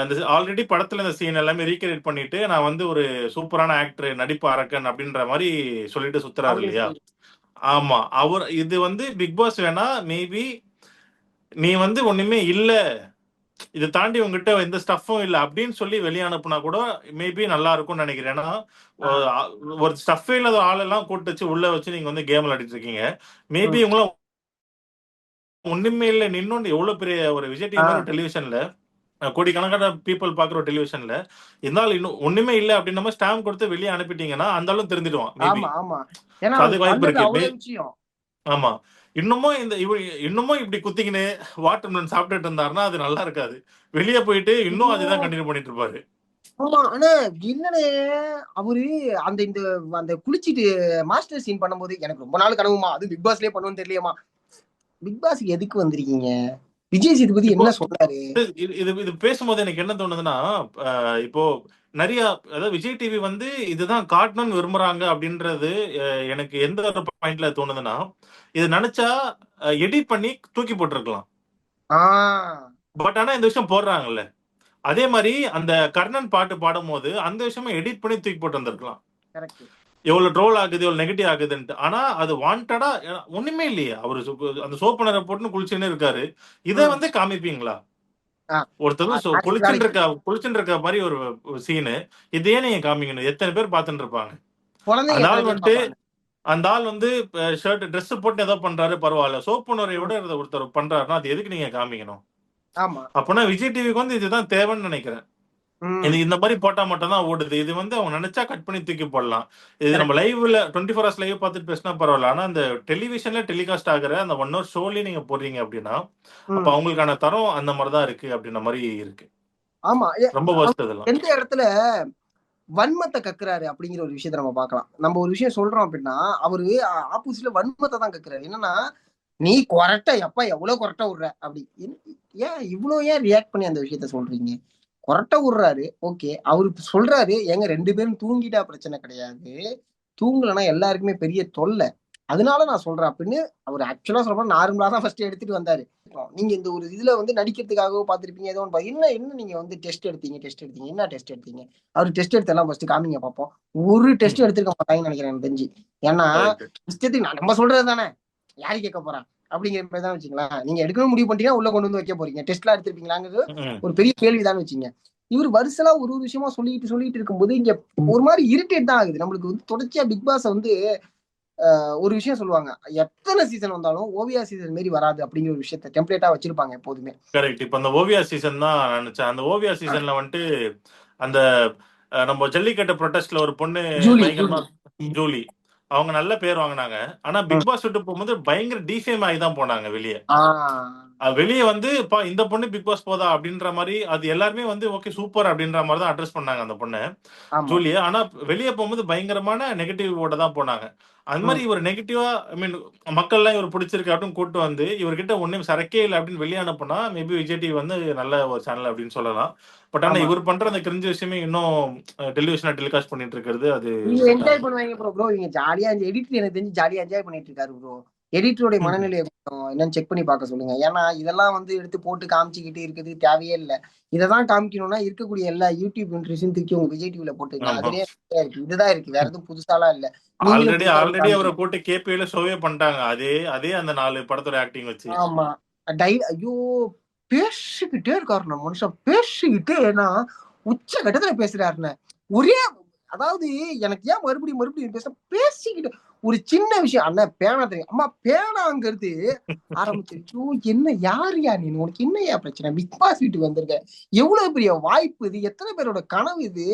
இந்த ஆல்ரெடி படத்துல இந்த சீன் எல்லாமே ரீக்ரியேட் பண்ணிட்டு நான் வந்து ஒரு சூப்பரான ஆக்டர், நடிப்பு அரக்கன் அப்படின்ற மாதிரி சொல்லிட்டு சுத்துறாரு அவரே இல்லையா? சொல்லி ஆமா. இது வந்து பிக் பாஸ் வேணா மேபி நீ வந்து ஒண்ணுமே இல்ல, இதை தாண்டி உங்ககிட்ட எந்த ஸ்டஃப்பும் இல்ல அப்படின்னு சொல்லி வெளியே அனுப்புனா கூட மேபி நல்லா இருக்கும்னு நினைக்கிறேன். ஏன்னா ஆஹ் ஒரு ஸ்டஃபே இல்லாத ஆளெல்லாம் கூட்டு வச்சு உள்ள வச்சு நீங்க வந்து கேம் விளையாடிட்டு இருக்கீங்க. மேபி உம் இவங்களாம் ஒண்ணுமே இல்ல, இன்னொன்று எவ்வளவு பெரிய ஒரு விஜய் டிவி மாதிரி ஆஹ் ஒரு டெலிவிஷன்ல கோடிக்கணக்கான பீப்புள் பாக்குற ஒரு டெலிவிஷன்ல இருந்தாலும் இன்னும் ஒண்ணுமே இல்ல அப்படின்னு நம்ம ஸ்டாம்ப் கொடுத்து வெளியே அனுப்பிட்டீங்கன்னா அந்த அளவு தெரிஞ்சிடுவான் மேபி. ஆமா ஆமா. ஏன்னா அவர் அதுக்கு வாய்ப்பு பண்ணது இருக்கு. அவ்வளவு விஷயம். ஆமா. இன்னமும் இப்படி குத்திக்கின்னு வாட்டர் மெலன் சாப்பிட்டுட்டு இருந்தாருன்னா அது நல்லா இருக்காது. வெளியே போயிட்டு இன்னும் அதுதான் இன்னும் கண்டினியூ பண்ணிட்டு இருப்பாரு. ஆமா. ஆனா என்னன்னு அவரு அந்த இந்த அந்த குளிச்சிட்டு மாஸ்டர் சீன் பண்ணும்போது எனக்கு ரொம்ப நாள் கனவுமா, அது பிக் பாஸ்லயே பண்ணுவோம்னு தெரியலையேமா. பிக் பாஸ்க்கு எதுக்கு வந்திருக்கீங்க? விஜய் சேதுபதி இப்போ என்ன சொன்னாரு? இது இது இது பேசும்போது எனக்கு என்ன தோணுதுன்னா, இப்போ நெறைய அதாவது விஜய் டிவி வந்து இதுதான் காட்டணும்னு விரும்புறாங்க அப்படின்றது எனக்கு எந்த ஒரு பாயிண்ட்ல தோணுதுன்னா, இது நெனச்சா எடிட் பண்ணி தூக்கி போட்டுருக்கலாம். ஆ பட் ஆனா இந்த விஷயம் போடுறாங்கல்ல. அதே மாரி அந்த கர்ணன் பாட்டு பாடும்போது, அந்த விஷயமும் எடிட் பண்ணி தூக்கி போட்டு வந்திருக்கலாம். கரெக்ட். எவ்வளவு ட்ரோல் ஆகுது, எவ்வளவு நெகட்டிவ் ஆகுதுன்ட்டு. ஆனா அது வாண்டடா ஒண்ணுமே இல்லையே. அவரு அந்த சோப்பு பண்ணற போட்டுன்னு குளிச்சுன்னு இருக்காரு. இத ம். வந்து காமிப்பீங்களா? ஆ ஒருத்தர் வந்து நாளைக்கு நாளைக்கு குளிச்சுட்டு இருக்க மாரி ஒரு சீனு. இத ஏன் நீங்க காமிக்கணும்? எத்தன பேர் பார்த்துட்டு இருப்பாங்க. குழந்தைங்க அந்த எத்தனை ஆள் பேர் வந்துட்டு பாப்பாங்க? அந்த ஆள் வந்து ஷர்ட் ட்ரெஸ் போட்டு ஏதோ பண்றாரு பரவால்ல. சோப் பண்ணுவரை ம். விட இத ஒருத்தர் பண்றாருன்னா, அது எதுக்கு நீங்க காமிக்கணும்? ஆமா. அப்பன்னா விஜய் டிவிக்கு வந்து இதுதான் தேவைன்னு நெனைக்கிறேன். இது ம். இந்த மாரி போட்டா மட்டும் தான் ஓடுது. இது வந்து அவங்க நெனச்சா கட் பண்ணி தூக்கி போடலாம். இது நம்ம கரெக்ட். லைவ்ல 24 ஹவர்ஸ் லைவ் பார்த்துட்டு பேசினா பரவால்ல. ஆனா அந்த டெலிவிஷன்ல டெலிகாஸ்ட் ஆகுற அந்த 1 ஹவர் ஷோலயே நீங்க போடுறீங்க அப்டின்னா, அப்ப ம். அவங்களுக்கான தரம் அந்த மாரி தான் இருக்கு அப்டின்ற மாரி இருக்கு. ஆமா. ரொம்ப அவர் வொர்ஸ்ட் அதெல்லாம். எந்த இடத்துல வன்மத்த கக்குறாரு அப்படிங்கிற ஒரு விஷயத்த நம்ம பார்க்கலாம். நம்ம ஒரு விஷயம் சொல்றோம் அப்படின்னா, அவரு ஆப்போசிட்ல வன்மத்த தான் கக்குறாரு. என்னன்னா, "நீ கொரட்டை எப்பா எவ்வளவு கொரட்டை விடுற?" அப்படி. ஏன் இவ்ளோ ஏன் ரியாக்ட் பண்ணி அந்த விஷயத்த சொல்றீங்க? கொரட்டை விடுறாரு. ஓகே. அவரு சொல்றாரு, "ஏங்க 2 பேரும் தூங்கிட்டா பிரச்சனை கிடையாது. தூங்கலன்னா எல்லாருக்குமே பெரிய தொல்ல. அதனால நான் சொல்றேன்." அப்படின்னு அவரு ஆக்சுவலா சொல்லப்போனா நார்மலா தான் ஃபர்ஸ்ட் எடுத்துட்டு வந்தாரு. நீங்க இந்த ஒரு இதுல வந்து நடிக்கிறதுக்காகவோ பார்த்திருப்பீங்க. ஏதோ ஒண்ணு என்ன என்ன நீங்க வந்து டெஸ்ட் எடுத்தீங்க. என்ன டெஸ்ட் எடுத்தீங்க? அவரு டெஸ்ட் எடுத்ததெல்லாம் ஃபர்ஸ்ட் காமிங்க பார்ப்போம். ஒரு டெஸ்ட் ம். எடுத்திருக்க மாட்டாங்கன்னு நினைக்கிறேன் எனக்கு தெரிஞ்சு. ஏன்னா, கரெக்ட். இஷ்டத்துக்கு நம்ம சொல்றது தானே. யாரு கேட்க போறா? அப்படிங்கிற மாரி தான் வச்சுக்கங்களேன். நீங்க எடுக்கணும்னு முடிவு பண்ணிட்டீங்கன்னா, உள்ள கொண்டு வந்து வைக்க போறீங்க. டெஸ்ட்லாம் எடுத்திருப்பீங்களாங்கிறது ம். ஒரு பெரிய கேள்விதான்னு வச்சுக்கங்க. இவரு வருசலா ஒரு ஒரு விஷயமா சொல்லிட்டு இருக்கும்போது, இங்க ஒரு மாரி இரிட்டேட் தான் ஆகுது. நம்மளுக்கு வந்து தொடர்ச்சியா பிக் பாஸ வந்து ஒரு விஷயம் சொல்லுவாங்க. எத்தன சீசன் வந்தாலும் ஓவியா சீசன் மாரி வராது அப்படிங்கிற ஒரு விஷயத்த டெம்ப்ளேட்டா வச்சிருப்பாங்க எப்போதுமே. கரெக்ட். இப்ப அந்த ஓவியா சீசன் தான் நான் நெனச்சேன். அந்த ஓவியா சீசன்ல வந்துட்டு அந்த நம்ம ஜல்லிக்கட்டு புரொடெஸ்ட்ல ஒரு பொண்ணு ஜூலி. பயங்கரமா ஜூலி. அவங்க நல்ல பேர் வாங்குனாங்க. ஆனா ம். பிக் பாஸ் விட்டு போகும்போது பயங்கர டிஃபேம் ஆகி தான் போனாங்க வெளிய. ஆ. வெளிய வந்து இந்த பொண்ணு பிக் பாஸ் போதா அப்படின்ற மாரி அது எல்லாருமே வந்து ஓகே சூப்பர் அப்படின்ற மாரி தான் அட்ரஸ் பண்ணாங்க அந்த பொண்ண. ஆமா. ஜூலிய. ஆனா வெளிய போகும்போது பயங்கரமான நெகட்டிவோட தான் போனாங்க. அது மாரி ம். இவரு நெகட்டிவா ஐ மீன் மக்கள்லாம் இவர புடிச்சிருக்கு அப்படின்னு கூட்டு வந்து, இவர்கிட்ட ஒண்ணும் சரக்கே இல்ல அப்படின்னு வெளிய அனுப்புனா, மேபி விஜய் டிவி வந்து நல்ல ஒரு சேனல் அப்படின்னு சொல்லலாம். பட் ஆனா ஆமா. இவரு பண்ற அந்த கிரிஞ்சு விஷயமே இன்னும் டெலிவிஷன்ல டெலிகாஸ்ட் பண்ணிட்டு இருக்கிறது அது இவங்க செட் என்ஜாய் ஆகல. பண்ணுவாய்ங்க ப்ரோ. இவங்க ஜாலியா எடிட்டர் எனக்கு தெரிஞ்சு ஜாலியா என்ஜாய் பண்ணிட்டு இருக்காரு ப்ரோ. எடிட்டருடைய ம்ஹ்ம். மனநிலைய கொஞ்சம் என்னன்னு செக் பண்ணி பார்க்க சொல்லுங்க. ஏன்னா, இதெல்லாம் வந்து எடுத்து போட்டு காமிச்சுக்கிட்டு இருக்கிறது தேவையே இல்ல. இததான் காமிக்கணும்னா இருக்கக்கூடிய எல்லா யூடியூப் என்ட்ரீஸையும் தூக்கி உங்க விஜய் டிவில போட்டுருங்க. ஆமா. அதுலயே இருக்கு. இதுதான் இருக்கு. வேற எதுவும் புதுசாலாம் இல்ல. நீங்களும் ஆல்ரெடி புதுசா எதுவும் ஆல்ரெடி அவர காமிக்கல. போட்டு கேபிஐல ஷோவே பண்ணிட்டாங்க. அதே அதே அந்த 4 படத்தோட ஆக்டிங் வச்சு. ஆமா. ஐயோ! பேசிக்கிட்டே இருக்காருண்ணே மனுஷன். பேசிக்கிட்டேன்னா, உச்ச கட்டத்துல பேசுறாருண்ணே. ஒரே அதாவது எனக்கு ஏன் மறுபடியும் மறுபடியும் பேசிக்கிட்டு ஒரு சின்ன விஷயம். அண்ணா பேனா தெரியும். அம்மா பேனாங்கிறது ஆரம்பிச்சு, ஐயோ! என்ன யாருயா நீ? உனக்கு என்னய்யா பிரச்சனை? பிக் பாஸ் வீட்டுக்கு வந்திருக்க. எவ்வளவு பெரிய வாய்ப்பு இது. எத்தன பேரோட கனவு இது.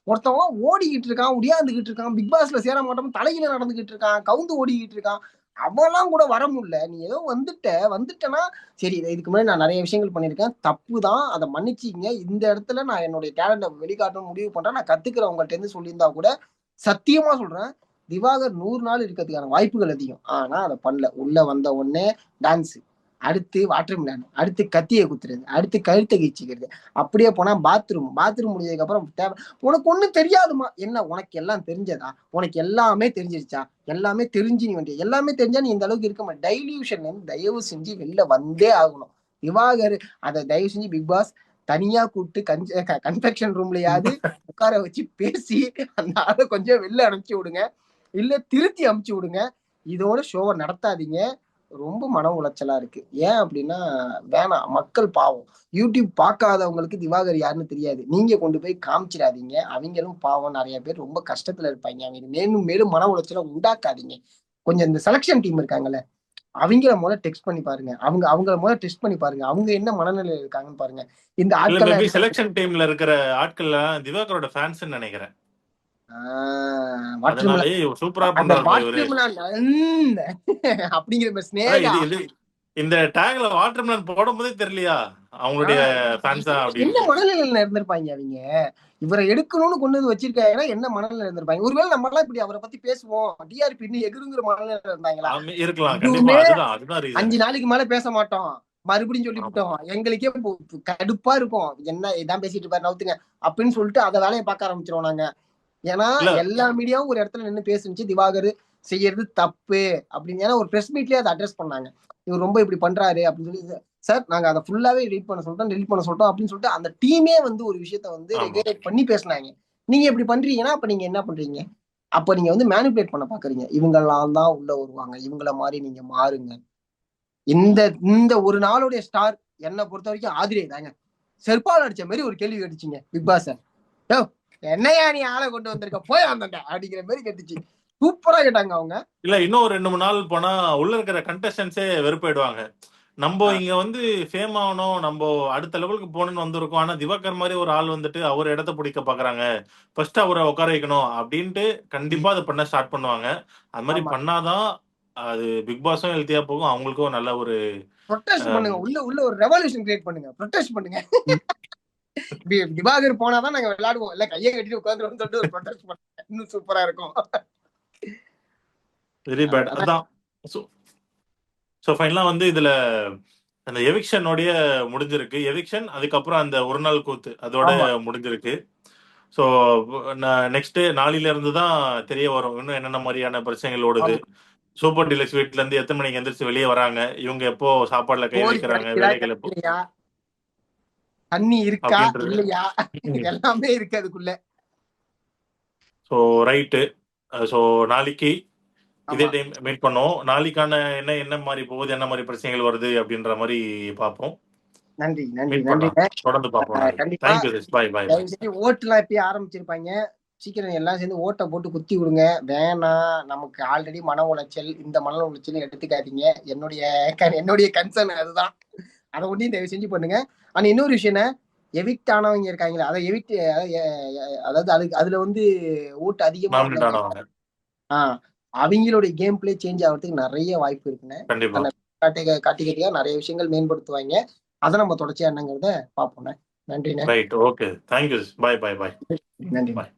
ஒருத்தவன் ஓடிக்கிட்டு இருக்கான், உடியாந்துகிட்டு இருக்கான். பிக் பாஸ்ல சேர மாட்டோம்னு தலைகீழ நடந்துகிட்டு இருக்கான். கவுந்து ஓடிக்கிட்டு இருக்கான். அவன்லாம் கூட வர முடியல. நீ ஏதோ வந்துட்டன்னா, சரி இதுக்கு முன்னாடி நான் நெறைய விஷயங்கள் பண்ணியிருக்கேன். தப்பு தான். அத மன்னிச்சுக்கங்க. இந்த இடத்துல நான் என்னுடைய டேலண்ட்ட வெளிக்காட்டணும்னு முடிவு பண்றேன். நான் கத்துக்கிறேன் உங்கள்ட்ட இருந்து சொல்லியிருந்தா கூட, சத்தியமா சொல்றேன். திவாகர் 100 நாள் இருக்கிறதுக்கான வாய்ப்புகள் அதிகம். ஆனா அத பண்ணல. உள்ள வந்த உடனே டான்ஸ். அடுத்து வாட்டர் மெலன். அடுத்து கத்திய குத்துறது. அடுத்து கழுத்த கிழிச்சுக்கிறது. அப்படியே போனா பாத்ரூம். பாத்ரூம் முடிஞ்சதுக்கு அப்புறம் உனக்கு ஒண்ணும் தெரியாதும்மா. என்ன உனக்கு எல்லாம் தெரிஞ்சதா? உனக்கு எல்லாமே தெரிஞ்சிருச்சா? எல்லாமே தெரிஞ்சு நீ வந்துட்டியா? எல்லாமே தெரிஞ்சா நீ இந்த அளவுக்கு இருக்க மாட்ட. டைல்யூஷன்ல இருந்து தயவு செஞ்சு வெளில வந்தே ஆகணும். திவாகர் அத தயவு செஞ்சு பிக் பாஸ் தனியா கூப்பிட்டு கன்ஃபெக்ஷன் ரூம்லயாவது உட்கார வச்சு பேசி அந்த ஆள கொஞ்சம் வெளில அனுப்பிச்சு விடுங்க. இல்ல திருத்தி அனுப்பிச்சு விடுங்க. இதோட ஷோவ நடத்தாதீங்க. ரொம்ப மன உளைச்சலா இருக்கு. ஏன் அப்படின்னா, வேணாம். மக்கள் பாவம். யூடியூப் பார்க்காதவங்களுக்கு திவாகர் யாருன்னு தெரியாது. நீங்க கொண்டு போய் காமிச்சிடாதீங்க. அவிங்களும் பாவம் நெறைய பேர் ரொம்ப கஷ்டத்துல இருப்பாய்ங்க. அவிங்க மேலும் மேலும் மன உளைச்சல உண்டாக்காதீங்க. கொஞ்சம் இந்த செலக்ஷன் டீம் இருக்காங்கல்ல, அவிங்கள மொத டெக்ஸ்ட் பண்ணி பாருங்க. அவங்கள மொத டெஸ்ட் பண்ணி பாருங்க. அவங்க என்ன மனநிலையில இருக்காங்கன்னு பாருங்க. இந்த இல்ல ஆட்கள்லாம் மேபி எடுத்த செலக்ஷன் டீம்ல இருக்கிற ஆட்கள்லாம் திவாகரோட ஃபேன்ஸ்ன்னு நெனைக்கிறேன். ஆ வாட்டர்மெலன் அதனாலேயே சூப்பரா அந்த பண்றாருப்பா இவரு. வாட்டர்மெலன் அப்படிங்கிற மாரி அதான் ஸ்னேகா. இது இது இந்த டேக்ல வாட்டர்மெலன் போடும்போதே தெரியலையா? ஆ அவங்களுடைய ஃபேன்ஸா என்ன அப்டின்ட்டு. மனநிலையில இருந்திருப்பாய்ங்க அவிங்க? இவர எடுக்கணும்னு கொண்டு வந்து வச்சிருக்காங்கன்னா, என்ன மனநிலையில இருந்திருப்பாய்ங்க? ஒருவேள நம்மலாம் இப்படி அவர பத்தி பேசுவோம். டிஆர்பி இன்னும் எகுருங்கிற மனநிலையில இருந்தாய்ங்களா? இருக்கலாம். கண்டிப்பா. எதுவுமே அதுதான் அஞ்சு ரீசனு. நாளைக்கு மேல பேச மாட்டோம். மறுபடியும் சொல்லிவிட்டோம். எங்களுக்கே கடுப்பா இருக்கும். என்ன இதான் பேசிட்டு இருப்பாரு, நவுத்துங்க அப்படின்னு சொல்லிட்டு அதை வேலையை பார்க்க ஆரம்பிச்சிருவோம் நாங்க. ஏன்னா எல்லா மீடியாவும் ஒரு இடத்துல நின்று பேசுனுச்சு திவாகர் செய்யறது தப்பு அப்படின்னு. ஏன்னா ஒரு பிரஸ் மீட்லயே அதை அட்ரஸ் பண்ணாங்க, இவர் ரொம்ப இப்படி பண்றாரு அப்படின்னு சொல்லி. சார் நாங்க அதை ஃபுல்லாவே டெலிட் பண்ண சொல்லிட்டோம், டெலிட் பண்ண சொல்லிட்டோம் அப்படின்னு சொல்லிட்டு அந்த டீமே வந்து ஒரு விஷயத்த வந்து ரெகுலேட் பண்ணி பேசினாங்க. நீங்க இப்படி பண்றீங்கன்னா அப்ப நீங்க என்ன பண்றீங்க? அப்ப நீங்க வந்து மேனிபுலேட் பண்ண பாக்குறீங்க. இவங்கெல்லாம் தான் உள்ள வருவாங்க, இவங்கள மாதிரி நீங்க மாறுங்க. இந்த இந்த ஒரு நாளுடைய ஸ்டார் என்னை பொறுத்த வரைக்கும் ஆதிரே தாங்க. செருப்பால் அடிச்ச மாதிரி ஒரு கேள்வி கேட்டுச்சிங்க பிக் பாஸ். என்னையா நீ ஆளை கொண்டு வந்திருக்க, போய் வந்தேன் அப்படிங்கிற மாதிரி கேட்டுச்சு. சூப்பரா கேட்டாங்க அவங்க. இல்ல இன்னும் 2-3 நாள் போனா உள்ள இருக்கிற கண்டஸ்டன்ஸே வெறுப்பாயிடுவாங்க. நம்ம இங்க வந்து ஃபேம் ஆகணும், நம்ம அடுத்த லெவலுக்கு போகணும்னு வந்திருக்கோம். ஆனா திவாகர் மாதிரி ஒரு ஆள் வந்துட்டு அவர் இடத்த பிடிக்க பாக்குறாங்க, ஃபர்ஸ்ட் அவரை உட்கார வைக்கணும் அப்படின்ட்டு கண்டிப்பா அதை பண்ண ஸ்டார்ட் பண்ணுவாங்க. அது மாதிரி பண்ணாதான் அது பிக் பாஸும் ஹெல்த்தியா போகும், அவங்களுக்கும் நல்ல ஒரு ப்ரொடெஸ்ட் பண்ணுங்க. உள்ள ஒரு ரெவல்யூஷன் கிரியேட் பண்ணுங்க, ப்ரொடெஸ்ட் பண்ணுங்க. திவாகர் போனாதான் நாங்க விளையாடுவோம், இல்ல கையை கட்டிட்டு உட்காந்துருவோம் சொல்லிட்டு ஒரு ப்ரொடெஸ்ட் பண்ணுங்க, இன்னும் சூப்பரா இருக்கும். Very bad. அதான் ஸோ ஃபைனலாக வந்து இதுல அந்த எவிக்ஷனோடைய முடிஞ்சிருக்கு. எவிக்ஷன் அதுக்கப்புறம் அந்த ஒரு நாள் கூத்து அதோட முடிஞ்சிருக்கு. ஸோ நெக்ஸ்ட் நாளையில இருந்து தான் தெரிய வரும் இன்னும் என்னென்ன மாதிரியான பிரச்சனைகள் ஓடுது. சூப்பர் டீலக்ஸ் வீட்ல இருந்து எத்தனை மணிக்கு எந்திரிச்சு வெளியே வராங்க, இவங்க எப்போ சாப்பாடுல கை வைக்கிறாங்க, வேலைகள் எப்போ, தண்ணி இருக்கா இல்லையா, எல்லாமே இருக்கு அதுக்குள்ள. So right. ஸோ நாளைக்கு இதே டைம் மீட் பண்ணுவோம். நாளைக்கான என்ன மாதிரி போகுது, என்ன மாதிரி பிரச்சனைகள் வருது அப்படின்ற மாதிரி பார்ப்போம். நன்றி நன்றி நன்றி, தொடர்ந்து பார்ப்போம். கண்டிப்பா. ஓட்டுலாம் இப்பயே ஆரம்பிச்சிருப்பாங்க, சீக்கிரம் எல்லாம் சேர்ந்து ஓட்டை போட்டு குத்தி விடுங்க. வேணாம், நமக்கு ஆல்ரெடி மன உளைச்சல், இந்த மன உளைச்சல் எடுத்துக்காதீங்க. என்னுடைய கன்சர்ன் அதுதான். அதை ஒன்றையும் தயவு செஞ்சு பண்ணுங்க. ஆனா இன்னொரு விஷயம், எவிக்ட் ஆனவங்க இருக்காங்களா, அதை எவிக்ட், அதாவது அதுல வந்து ஓட்டு அதிகமா அவங்களுடைய கேம் பிளே சேஞ்ச் ஆகிறதுக்கு நிறைய வாய்ப்பு இருக்குன்னு காட்டிக்கிட்டா நிறைய விஷயங்கள் மேம்படுத்துவாங்க. அதை நம்ம தொடர்ச்சியா என்னங்கிறத பார்ப்போம். நன்றி. Right, okay, thank you. Bye bye bye. நன்றி.